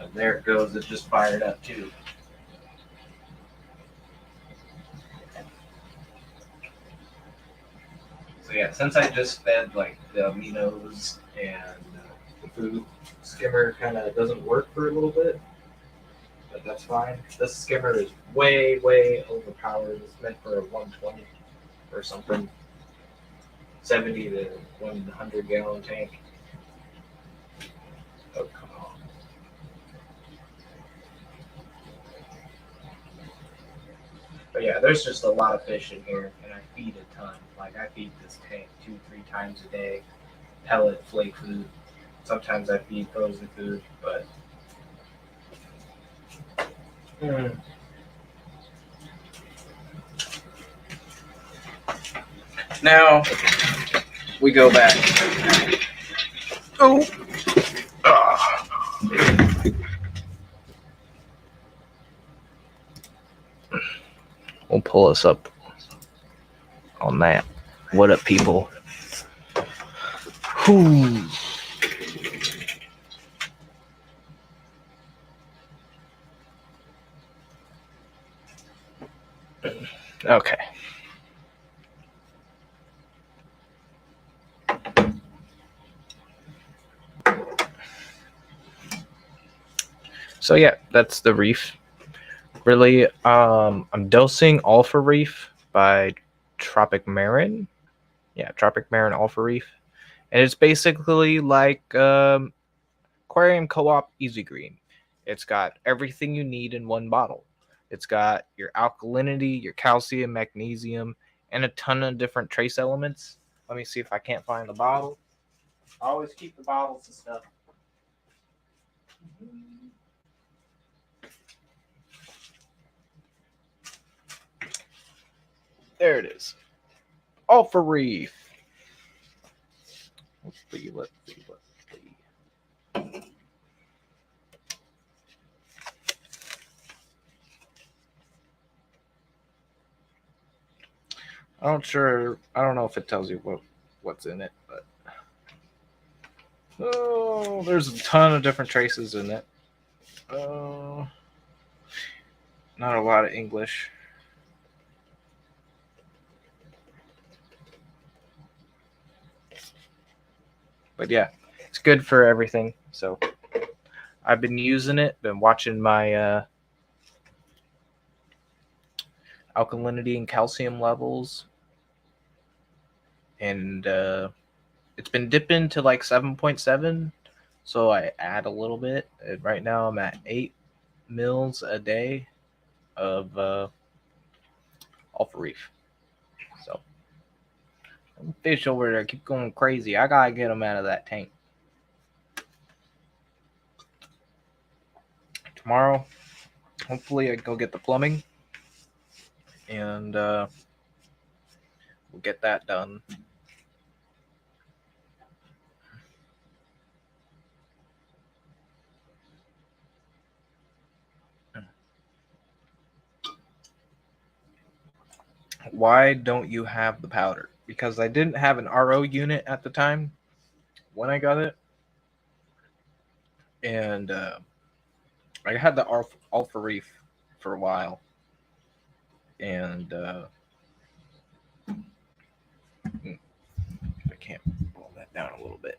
And there it goes, it just fired up too. So yeah, since I just fed like the aminos and the food, skimmer kind of doesn't work for a little bit, but that's fine. This skimmer is way, way overpowered. It's meant for a 120 or something, 70 to 100 gallon tank. Oh, come on. But yeah, there's just a lot of fish in here, and I feed a ton. Like, I feed this tank 2-3 times a day, pellet, flake food. Sometimes I feed frozen food, but now we go back. Oh. We'll pull us up on that. What up, people? Whew. Okay. So yeah, that's the reef. Really, I'm dosing Alpha Reef by Tropic Marin. Yeah, Tropic Marin Alpha Reef. And it's basically like Aquarium Co-op Easy Green. It's got everything you need in one bottle. It's got your alkalinity, your calcium, magnesium, and a ton of different trace elements. Let me see if I can't find the bottle. I always keep the bottles and stuff. There it is. Alpha Reef. Let's see. I don't know if it tells you what's in it, but there's a ton of different traces in it. Not a lot of English. But yeah, it's good for everything. So I've been using it, been watching my alkalinity and calcium levels, and it's been dipping to like 7.7, so I add a little bit. And right now I'm at 8 mils a day of Alpha Reef. So fish over there keep going crazy. I gotta get them out of that tank. Tomorrow, hopefully I go get the plumbing, and we'll get that done. Why don't you have the powder? Because I didn't have an RO unit at the time when I got it, and I had the Alpha Reef for a while, and I can't pull that down a little bit,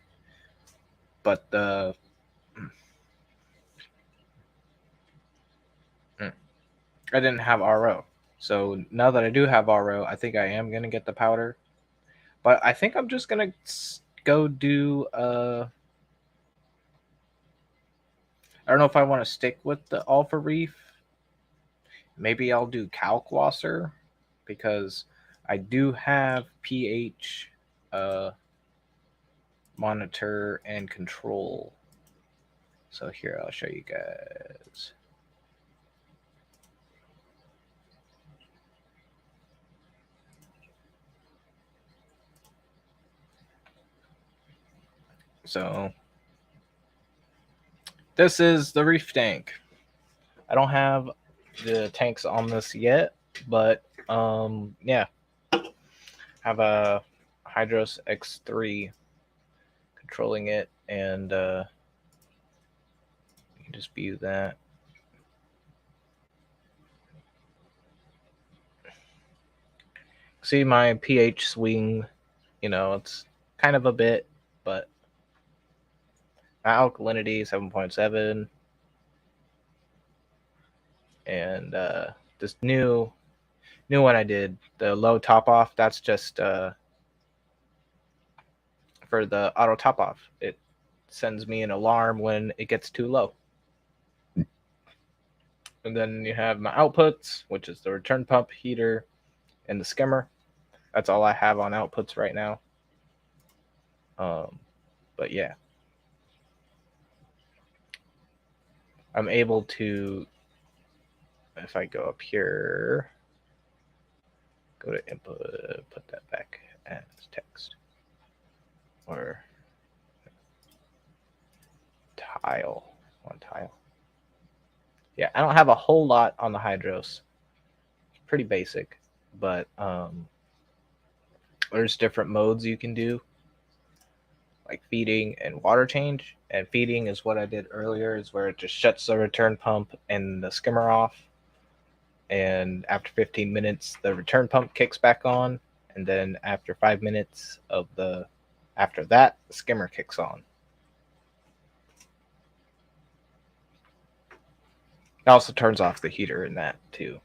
but I didn't have RO. So now that I do have RO, I think I am gonna get the powder, but I think I'm just gonna go do. I don't know if I want to stick with the Alpha Reef. Maybe I'll do Kalkwasser because I do have pH monitor and control. So here, I'll show you guys. So this is the reef tank. I don't have the tanks on this yet, but yeah. Have a Hydros X3 controlling it, and you can just view that. See my pH swing, it's kind of a bit, but my alkalinity 7.7, and this new one I did, the low top off, that's just for the auto top off. It sends me an alarm when it gets too low. And then you have my outputs, which is the return pump, heater, and the skimmer. That's all I have on outputs right now. But yeah, I'm able to, if I go up here, go to input, put that back as text, or tile, one tile. Yeah, I don't have a whole lot on the Hydros. It's pretty basic, but there's different modes you can do, like feeding and water change. And feeding is what I did earlier, is where it just shuts the return pump and the skimmer off. And after 15 minutes, the return pump kicks back on. And then after 5 minutes after that, the skimmer kicks on. It also turns off the heater in that too.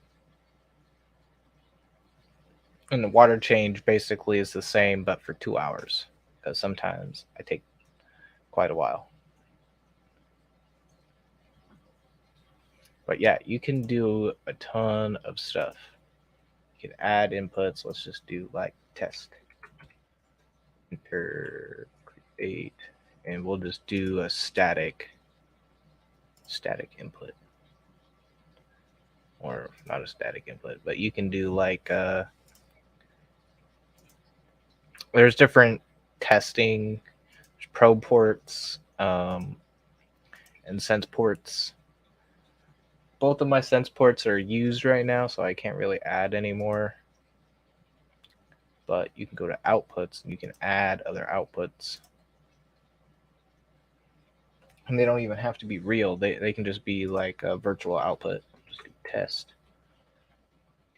And the water change basically is the same, but for 2 hours, because sometimes I take quite a while. But yeah, you can do a ton of stuff. You can add inputs. Let's just do like test. Enter, create, and we'll just do a static input. Or not a static input, but you can do like there's different testing, there's probe ports, and sense ports. Both of my sense ports are used right now, so I can't really add anymore. But you can go to outputs and you can add other outputs. And they don't even have to be real. They can just be like a virtual output. Just do test.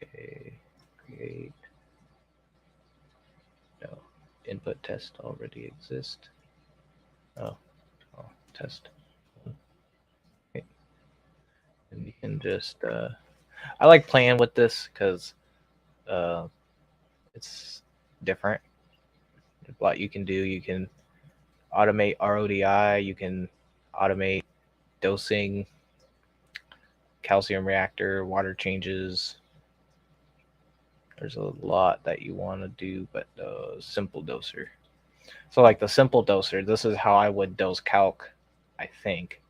Okay, create. No, input test already exists. Oh, test. Okay. And you can just, I like playing with this because it's different. There's a lot you can do. You can automate RODI, you can automate dosing, calcium reactor, water changes. There's a lot that you want to do, but simple doser. So like the simple doser, this is how I would dose calc, I think.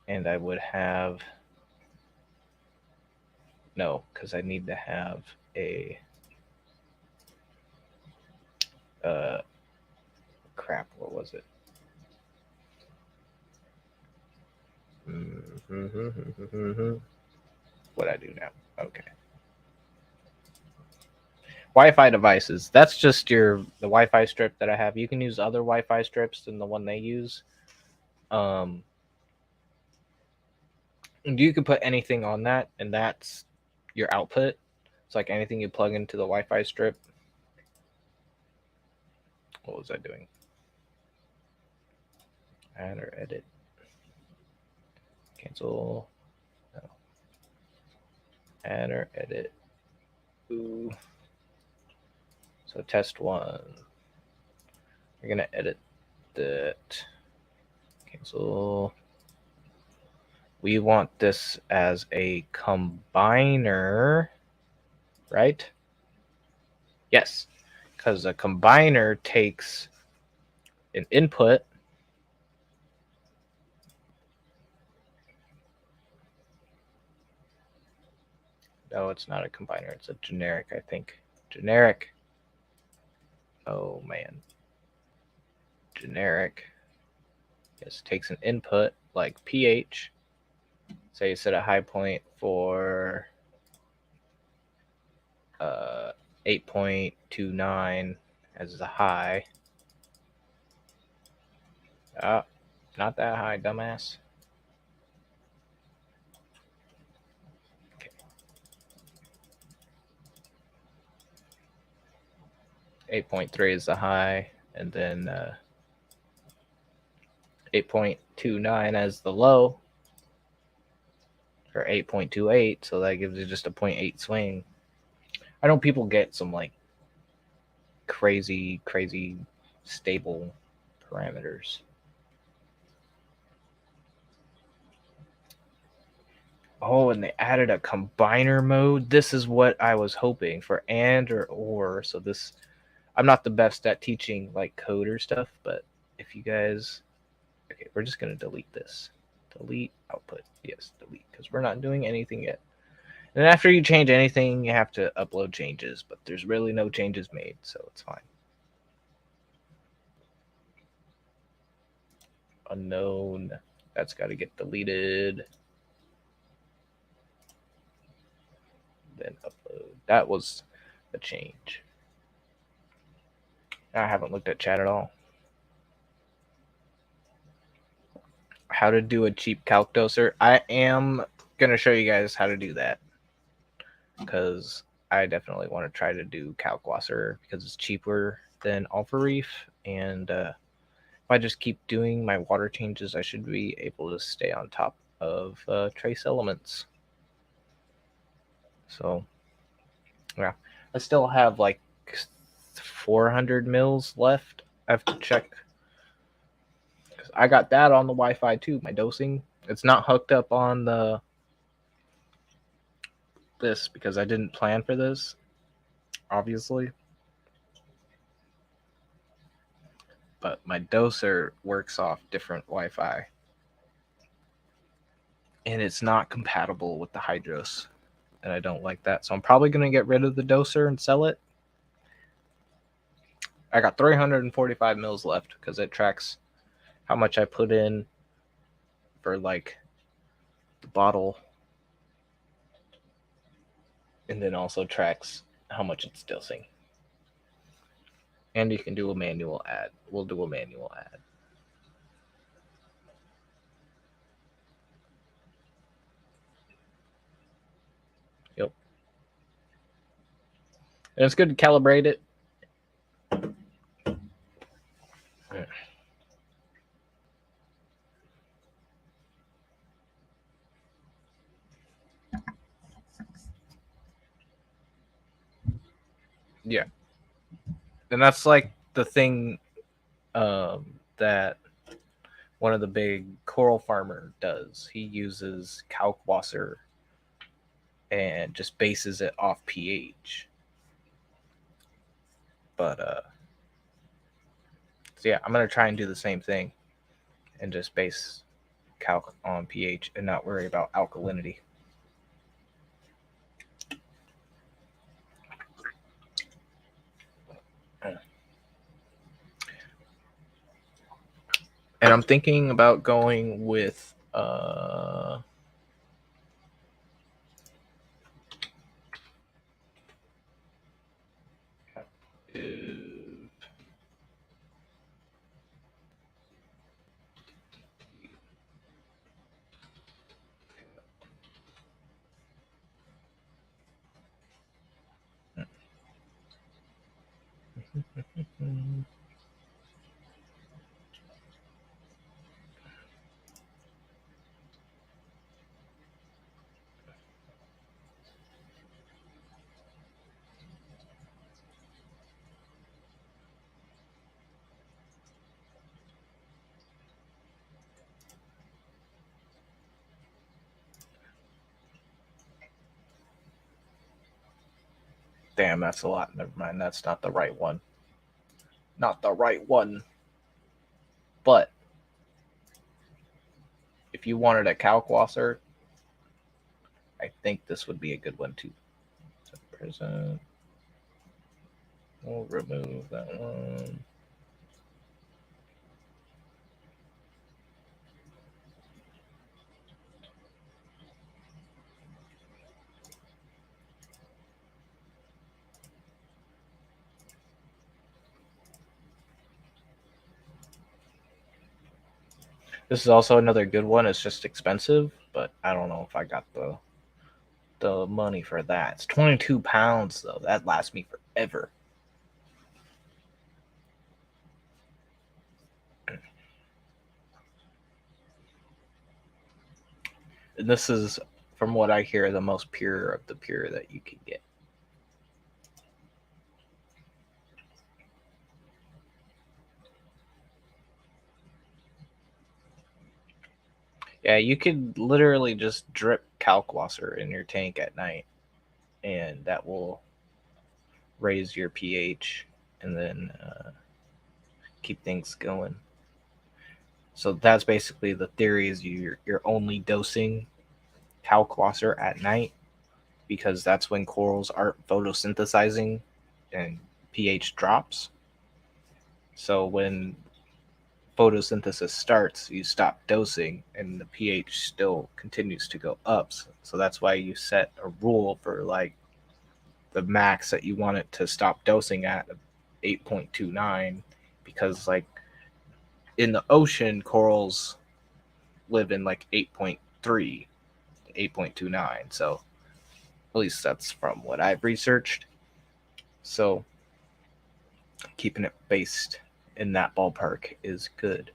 And I would have, no, because I need to have a, crap, what was it? What I do now? Okay. Wi-Fi devices. That's just the Wi-Fi strip that I have. You can use other Wi-Fi strips than the one they use. You can put anything on that, and that's your output. It's like anything you plug into the Wi-Fi strip. What was I doing? Add or edit. Cancel. No. Add or edit. Ooh. So test one. We're gonna edit that. Cancel. We want this as a combiner, right? Yes, because a combiner takes an input. No, it's not a combiner. It's a generic, I think. Generic. Oh, man. Generic. Yes, takes an input like pH. Say you set a high point for 8.29 as a high. Not that high, dumbass. Okay. 8.3 is the high, and then 8.29 as the low, or 8.28, so that gives you just a 0.8 swing. I know people get some like crazy stable parameters. Oh, and they added a combiner mode. This is what I was hoping for, and or. So this, I'm not the best at teaching like code or stuff, but if you guys, okay, we're just gonna delete this. Delete output. Yes, delete, because we're not doing anything yet. And after you change anything, you have to upload changes, but there's really no changes made, so it's fine. Unknown. That's got to get deleted. Then upload. That was a change. I haven't looked at chat at all. How to do a cheap calc doser. I am going to show you guys how to do that, because I definitely want to try to do calcwasser because it's cheaper than Alpha Reef, and if I just keep doing my water changes, I should be able to stay on top of trace elements. So yeah, I still have like 400 mils left. I have to check. I got that on the Wi-Fi too. My dosing. It's not hooked up on this because I didn't plan for this, obviously. But my doser works off different Wi-Fi, and it's not compatible with the Hydros, and I don't like that. So I'm probably gonna get rid of the doser and sell it. I got 345 mils left because it tracks how much I put in for like the bottle, and then also tracks how much it's dosing. And you can do a manual add. We'll do a manual add. And it's good to calibrate it. Yeah. And that's like the thing that one of the big coral farmer does. He uses kalkwasser and just bases it off pH. But so yeah, I'm gonna try and do the same thing and just base calc on pH and not worry about alkalinity. And I'm thinking about going with damn, that's a lot. Never mind, that's not the right one. Not the right one. But if you wanted a kalkwasser, I think this would be a good one too. So present. We'll remove that one. This is also another good one. It's just expensive, but I don't know if I got the money for that. It's 22 pounds though. That lasts me forever. And this is, from what I hear, the most pure of the pure that you can get. Yeah, you could literally just drip kalkwasser in your tank at night, and that will raise your pH and then keep things going. So that's basically the theory: is you're only dosing kalkwasser at night because that's when corals aren't photosynthesizing and pH drops. So when photosynthesis starts, you stop dosing and the pH still continues to go up. So that's why you set a rule for like the max that you want it to stop dosing at 8.29, because like in the ocean, corals live in like 8.3 to 8.29. So at least that's from what I've researched. So keeping it based in that ballpark is good.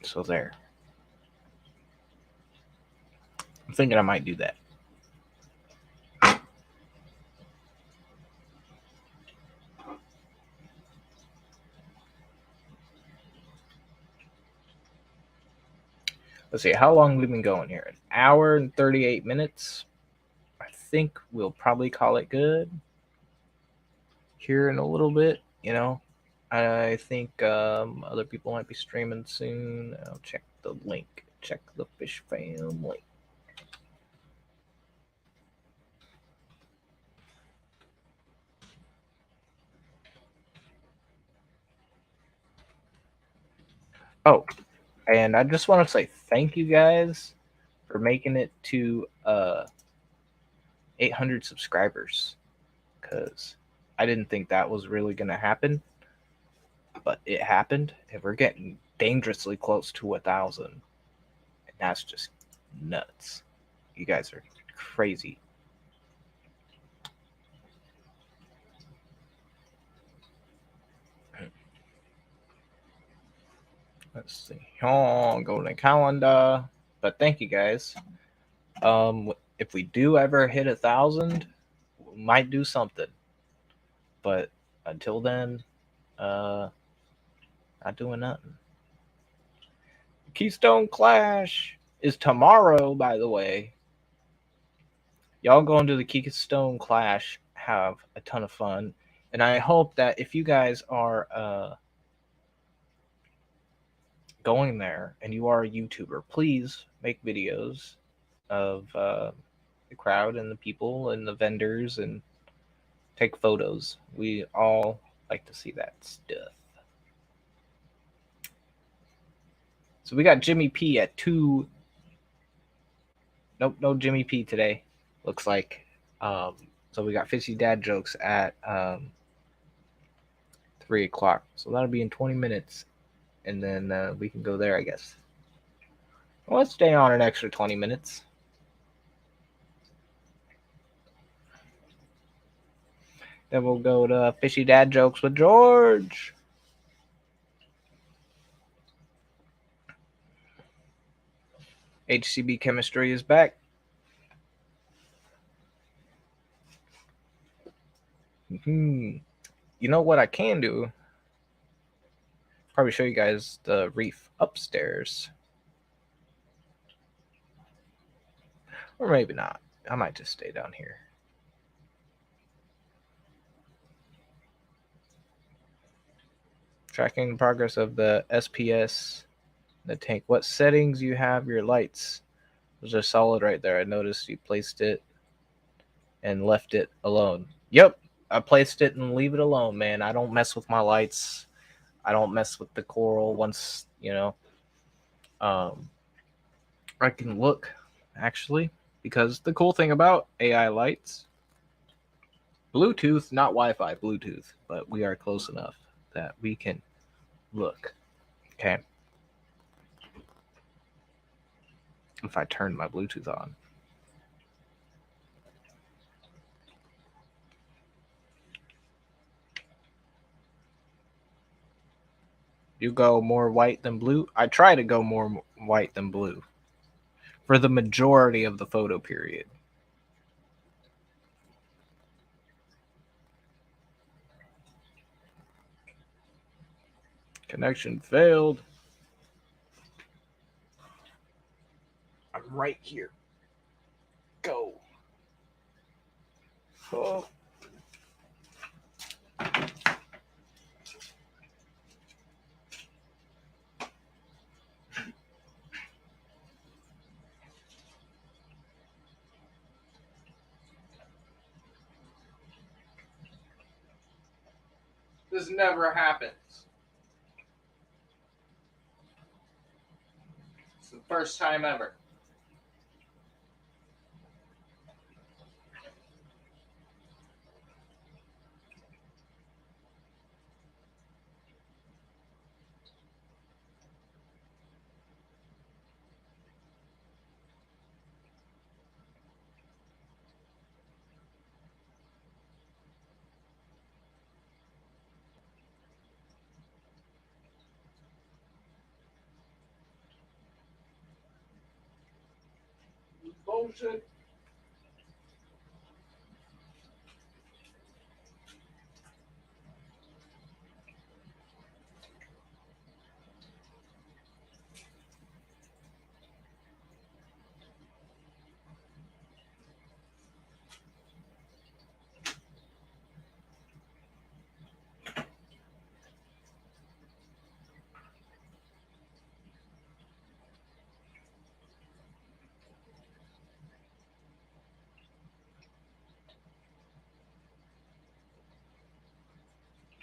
So there. I'm thinking I might do that. Let's see, how long we've been going here? An hour and 38 minutes. I think we'll probably call it good here in a little bit. I think other people might be streaming soon. I'll check the link. Check the Fish Fam link. Oh, and I just want to say thank you guys for making it to 800 subscribers, because I didn't think that was really going to happen, but it happened, and we're getting dangerously close to 1,000, and that's just nuts. You guys are crazy. Let's see. Oh, go to the calendar. But thank you guys. If we do ever hit 1,000, we might do something. But until then, not doing nothing. Keystone Clash is tomorrow, by the way. Y'all going to the Keystone Clash, have a ton of fun. And I hope that if you guys are going there and you are a YouTuber, please make videos of the crowd and the people and the vendors and take photos. We all like to see that stuff. So we got Jimmy P at 2. Nope, no Jimmy P today, looks like. So we got 50 dad jokes at 3 o'clock. So that'll be in 20 minutes. And then we can go there, I guess. Well, let's stay on an extra 20 minutes. Then we'll go to Fishy Dad Jokes with George. HCB Chemistry is back. You know what I can do? Probably show you guys the reef upstairs. Or maybe not. I might just stay down here. Tracking the progress of the SPS, the tank. What settings you have your lights? Those are solid right there. I noticed you placed it and left it alone. Yep, I placed it and leave it alone, man. I don't mess with my lights. I don't mess with the coral once, I can look, actually, because the cool thing about AI lights, Bluetooth, not Wi-Fi, Bluetooth, but we are close enough that we can look. Okay. If I turn my Bluetooth on. You go more white than blue? I try to go more white than blue for the majority of the photo period. Connection failed. I'm right here. Go. Oh. This never happens. It's the first time ever. Bullshit.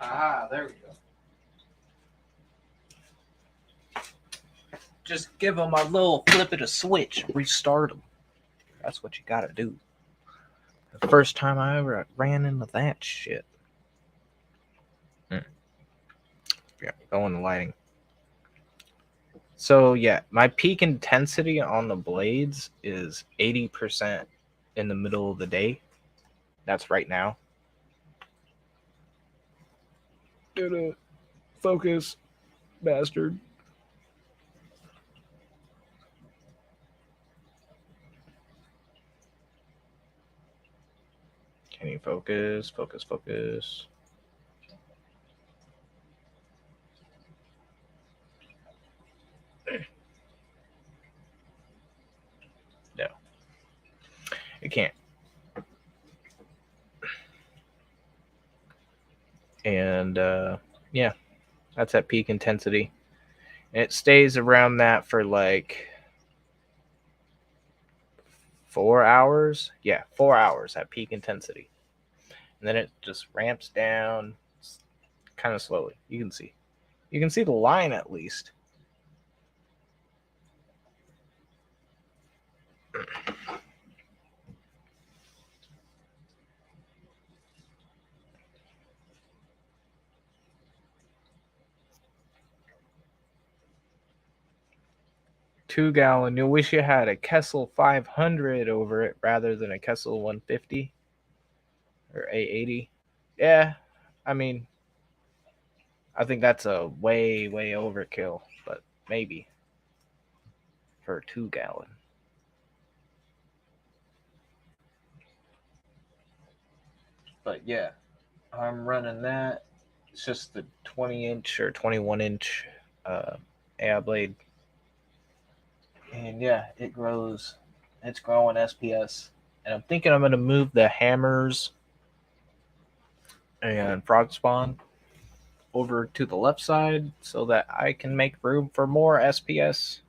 Ah, there we go. Just give them a little flip of the switch, restart them. That's what you gotta do. The first time I ever ran into that shit. Yeah, going to lighting. So yeah, my peak intensity on the blades is 80% in the middle of the day. That's right now. Focus, bastard. Can you focus? Focus, focus. No, it can't. And yeah, that's at peak intensity. And it stays around that for like 4 hours. Yeah, 4 hours at peak intensity. And then it just ramps down kind of slowly. You can see. You can see the line at least. $2-gallon. You wish you had a Kessel 500 over it rather than a Kessel 150 or A80. Yeah, I mean, I think that's a way overkill, but maybe for a 2-gallon. But yeah, I'm running that. It's just the 20-inch or 21-inch AI blade, and yeah, it grows. It's growing SPS, and I'm thinking I'm gonna move the hammers and frog spawn over to the left side so that I can make room for more SPS.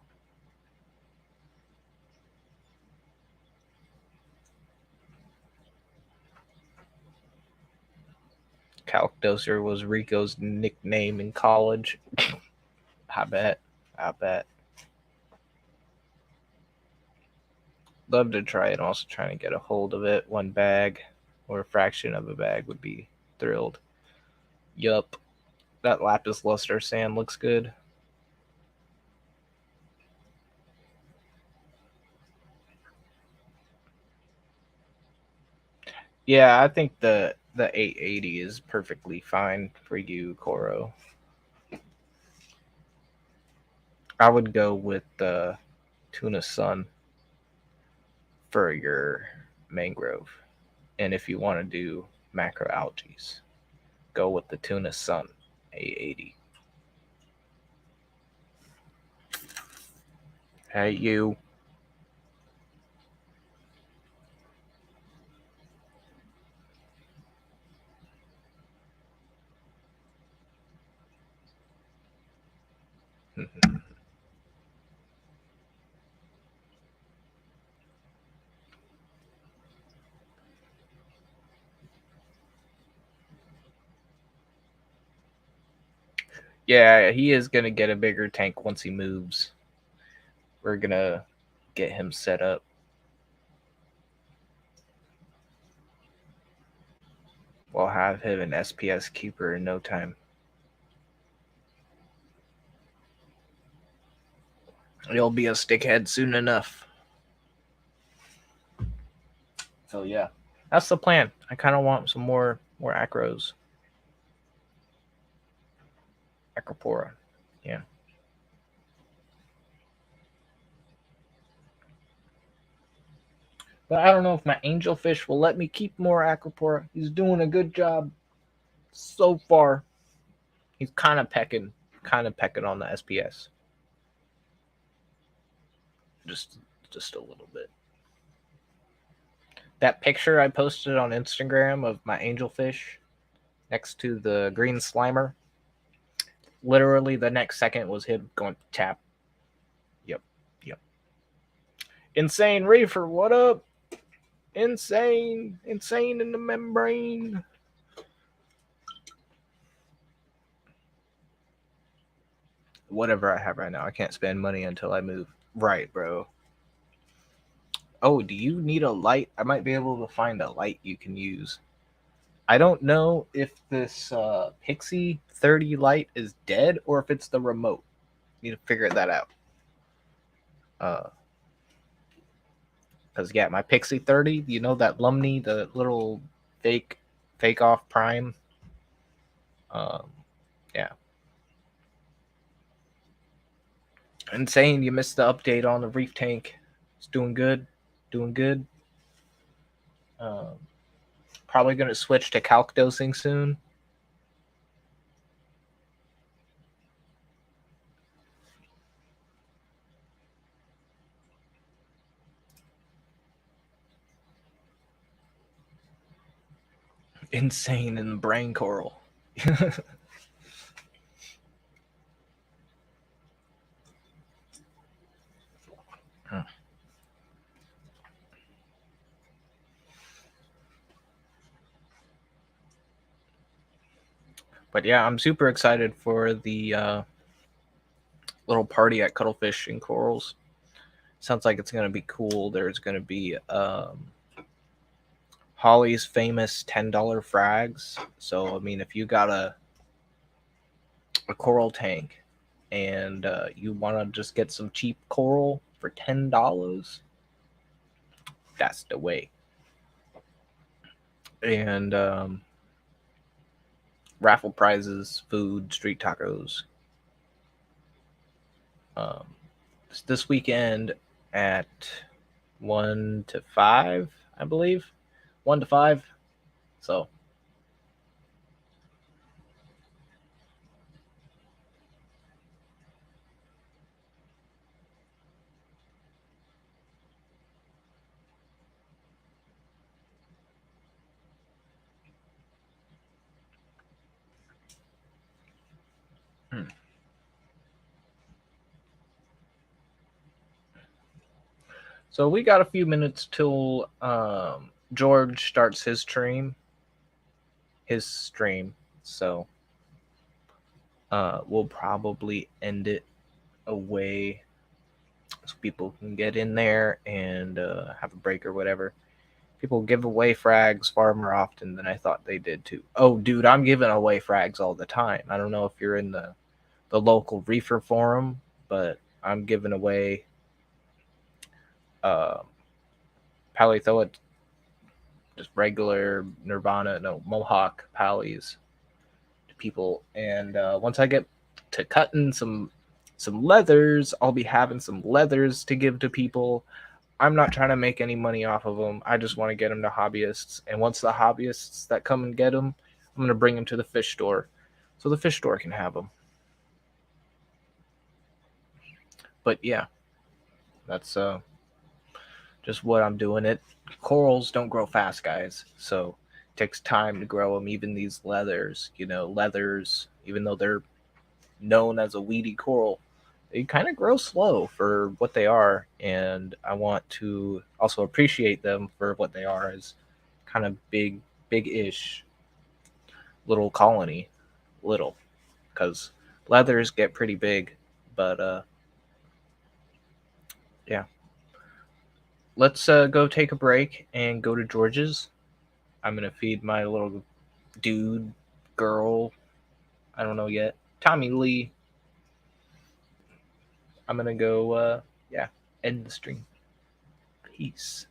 Calcdoser was Rico's nickname in college. I bet. Love to try it. Also trying to get a hold of it. One bag or a fraction of a bag would be thrilled. Yup. That lapis luster sand looks good. Yeah, I think the 880 is perfectly fine for you, Koro. I would go with the Tuna Sun for your mangrove. And if you want to do macroalgae, go with the Tuna Sun A80. Hey, you. Yeah, he is going to get a bigger tank once he moves. We're going to get him set up. We'll have him an SPS keeper in no time. He'll be a stickhead soon enough. So yeah, that's the plan. I kind of want some more acros. Acropora. Yeah. But I don't know if my angelfish will let me keep more acropora. He's doing a good job so far. He's kind of pecking on the SPS. Just a little bit. That picture I posted on Instagram of my angelfish next to the green slimer, literally the next second was him going tap. Yep. Insane Reefer, what up? Insane in the membrane. Whatever I have right now, I can't spend money until I move. Right, bro. Oh, do you need a light? I might be able to find a light you can use. I don't know if this Pixie 30 light is dead or if it's the remote. Need to figure that out. Because yeah, my Pixie 30, you know that Lumni, the little fake off prime. Yeah. Insane, you missed the update on the reef tank. It's doing good. Doing good. Um, Probably going to switch to calc dosing soon. Insane in the brain coral. But yeah, I'm super excited for the little party at Cuttlefish and Corals. Sounds like it's going to be cool. There's going to be Holly's famous $10 frags. So, I mean, if you got a coral tank and you want to just get some cheap coral for $10, that's the way. And raffle prizes, food, street tacos. This weekend at 1 to 5, I believe. 1 to 5. So So we got a few minutes till George starts his stream. So we'll probably end it away so people can get in there and have a break or whatever. People give away frags far more often than I thought they did too. Oh, dude, I'm giving away frags all the time. I don't know if you're in the local reefer forum, but I'm giving away Paleozoic, just regular Nirvana, no, Mohawk Pallies to people. And once I get to cutting some leathers, I'll be having some leathers to give to people. I'm not trying to make any money off of them. I just want to get them to hobbyists. And once the hobbyists that come and get them, I'm going to bring them to the fish store so the fish store can have them. But yeah, that's just what I'm doing. It corals don't grow fast, guys, so it takes time to grow them. Even these leathers, leathers, even though they're known as a weedy coral, they kind of grow slow for what they are, and I want to also appreciate them for what they are, as kind of big-ish little colony. Little, because leathers get pretty big. But yeah, let's go take a break and go to George's. I'm gonna feed my little dude, girl, I don't know yet, Tommy Lee. I'm gonna go end the stream. Peace.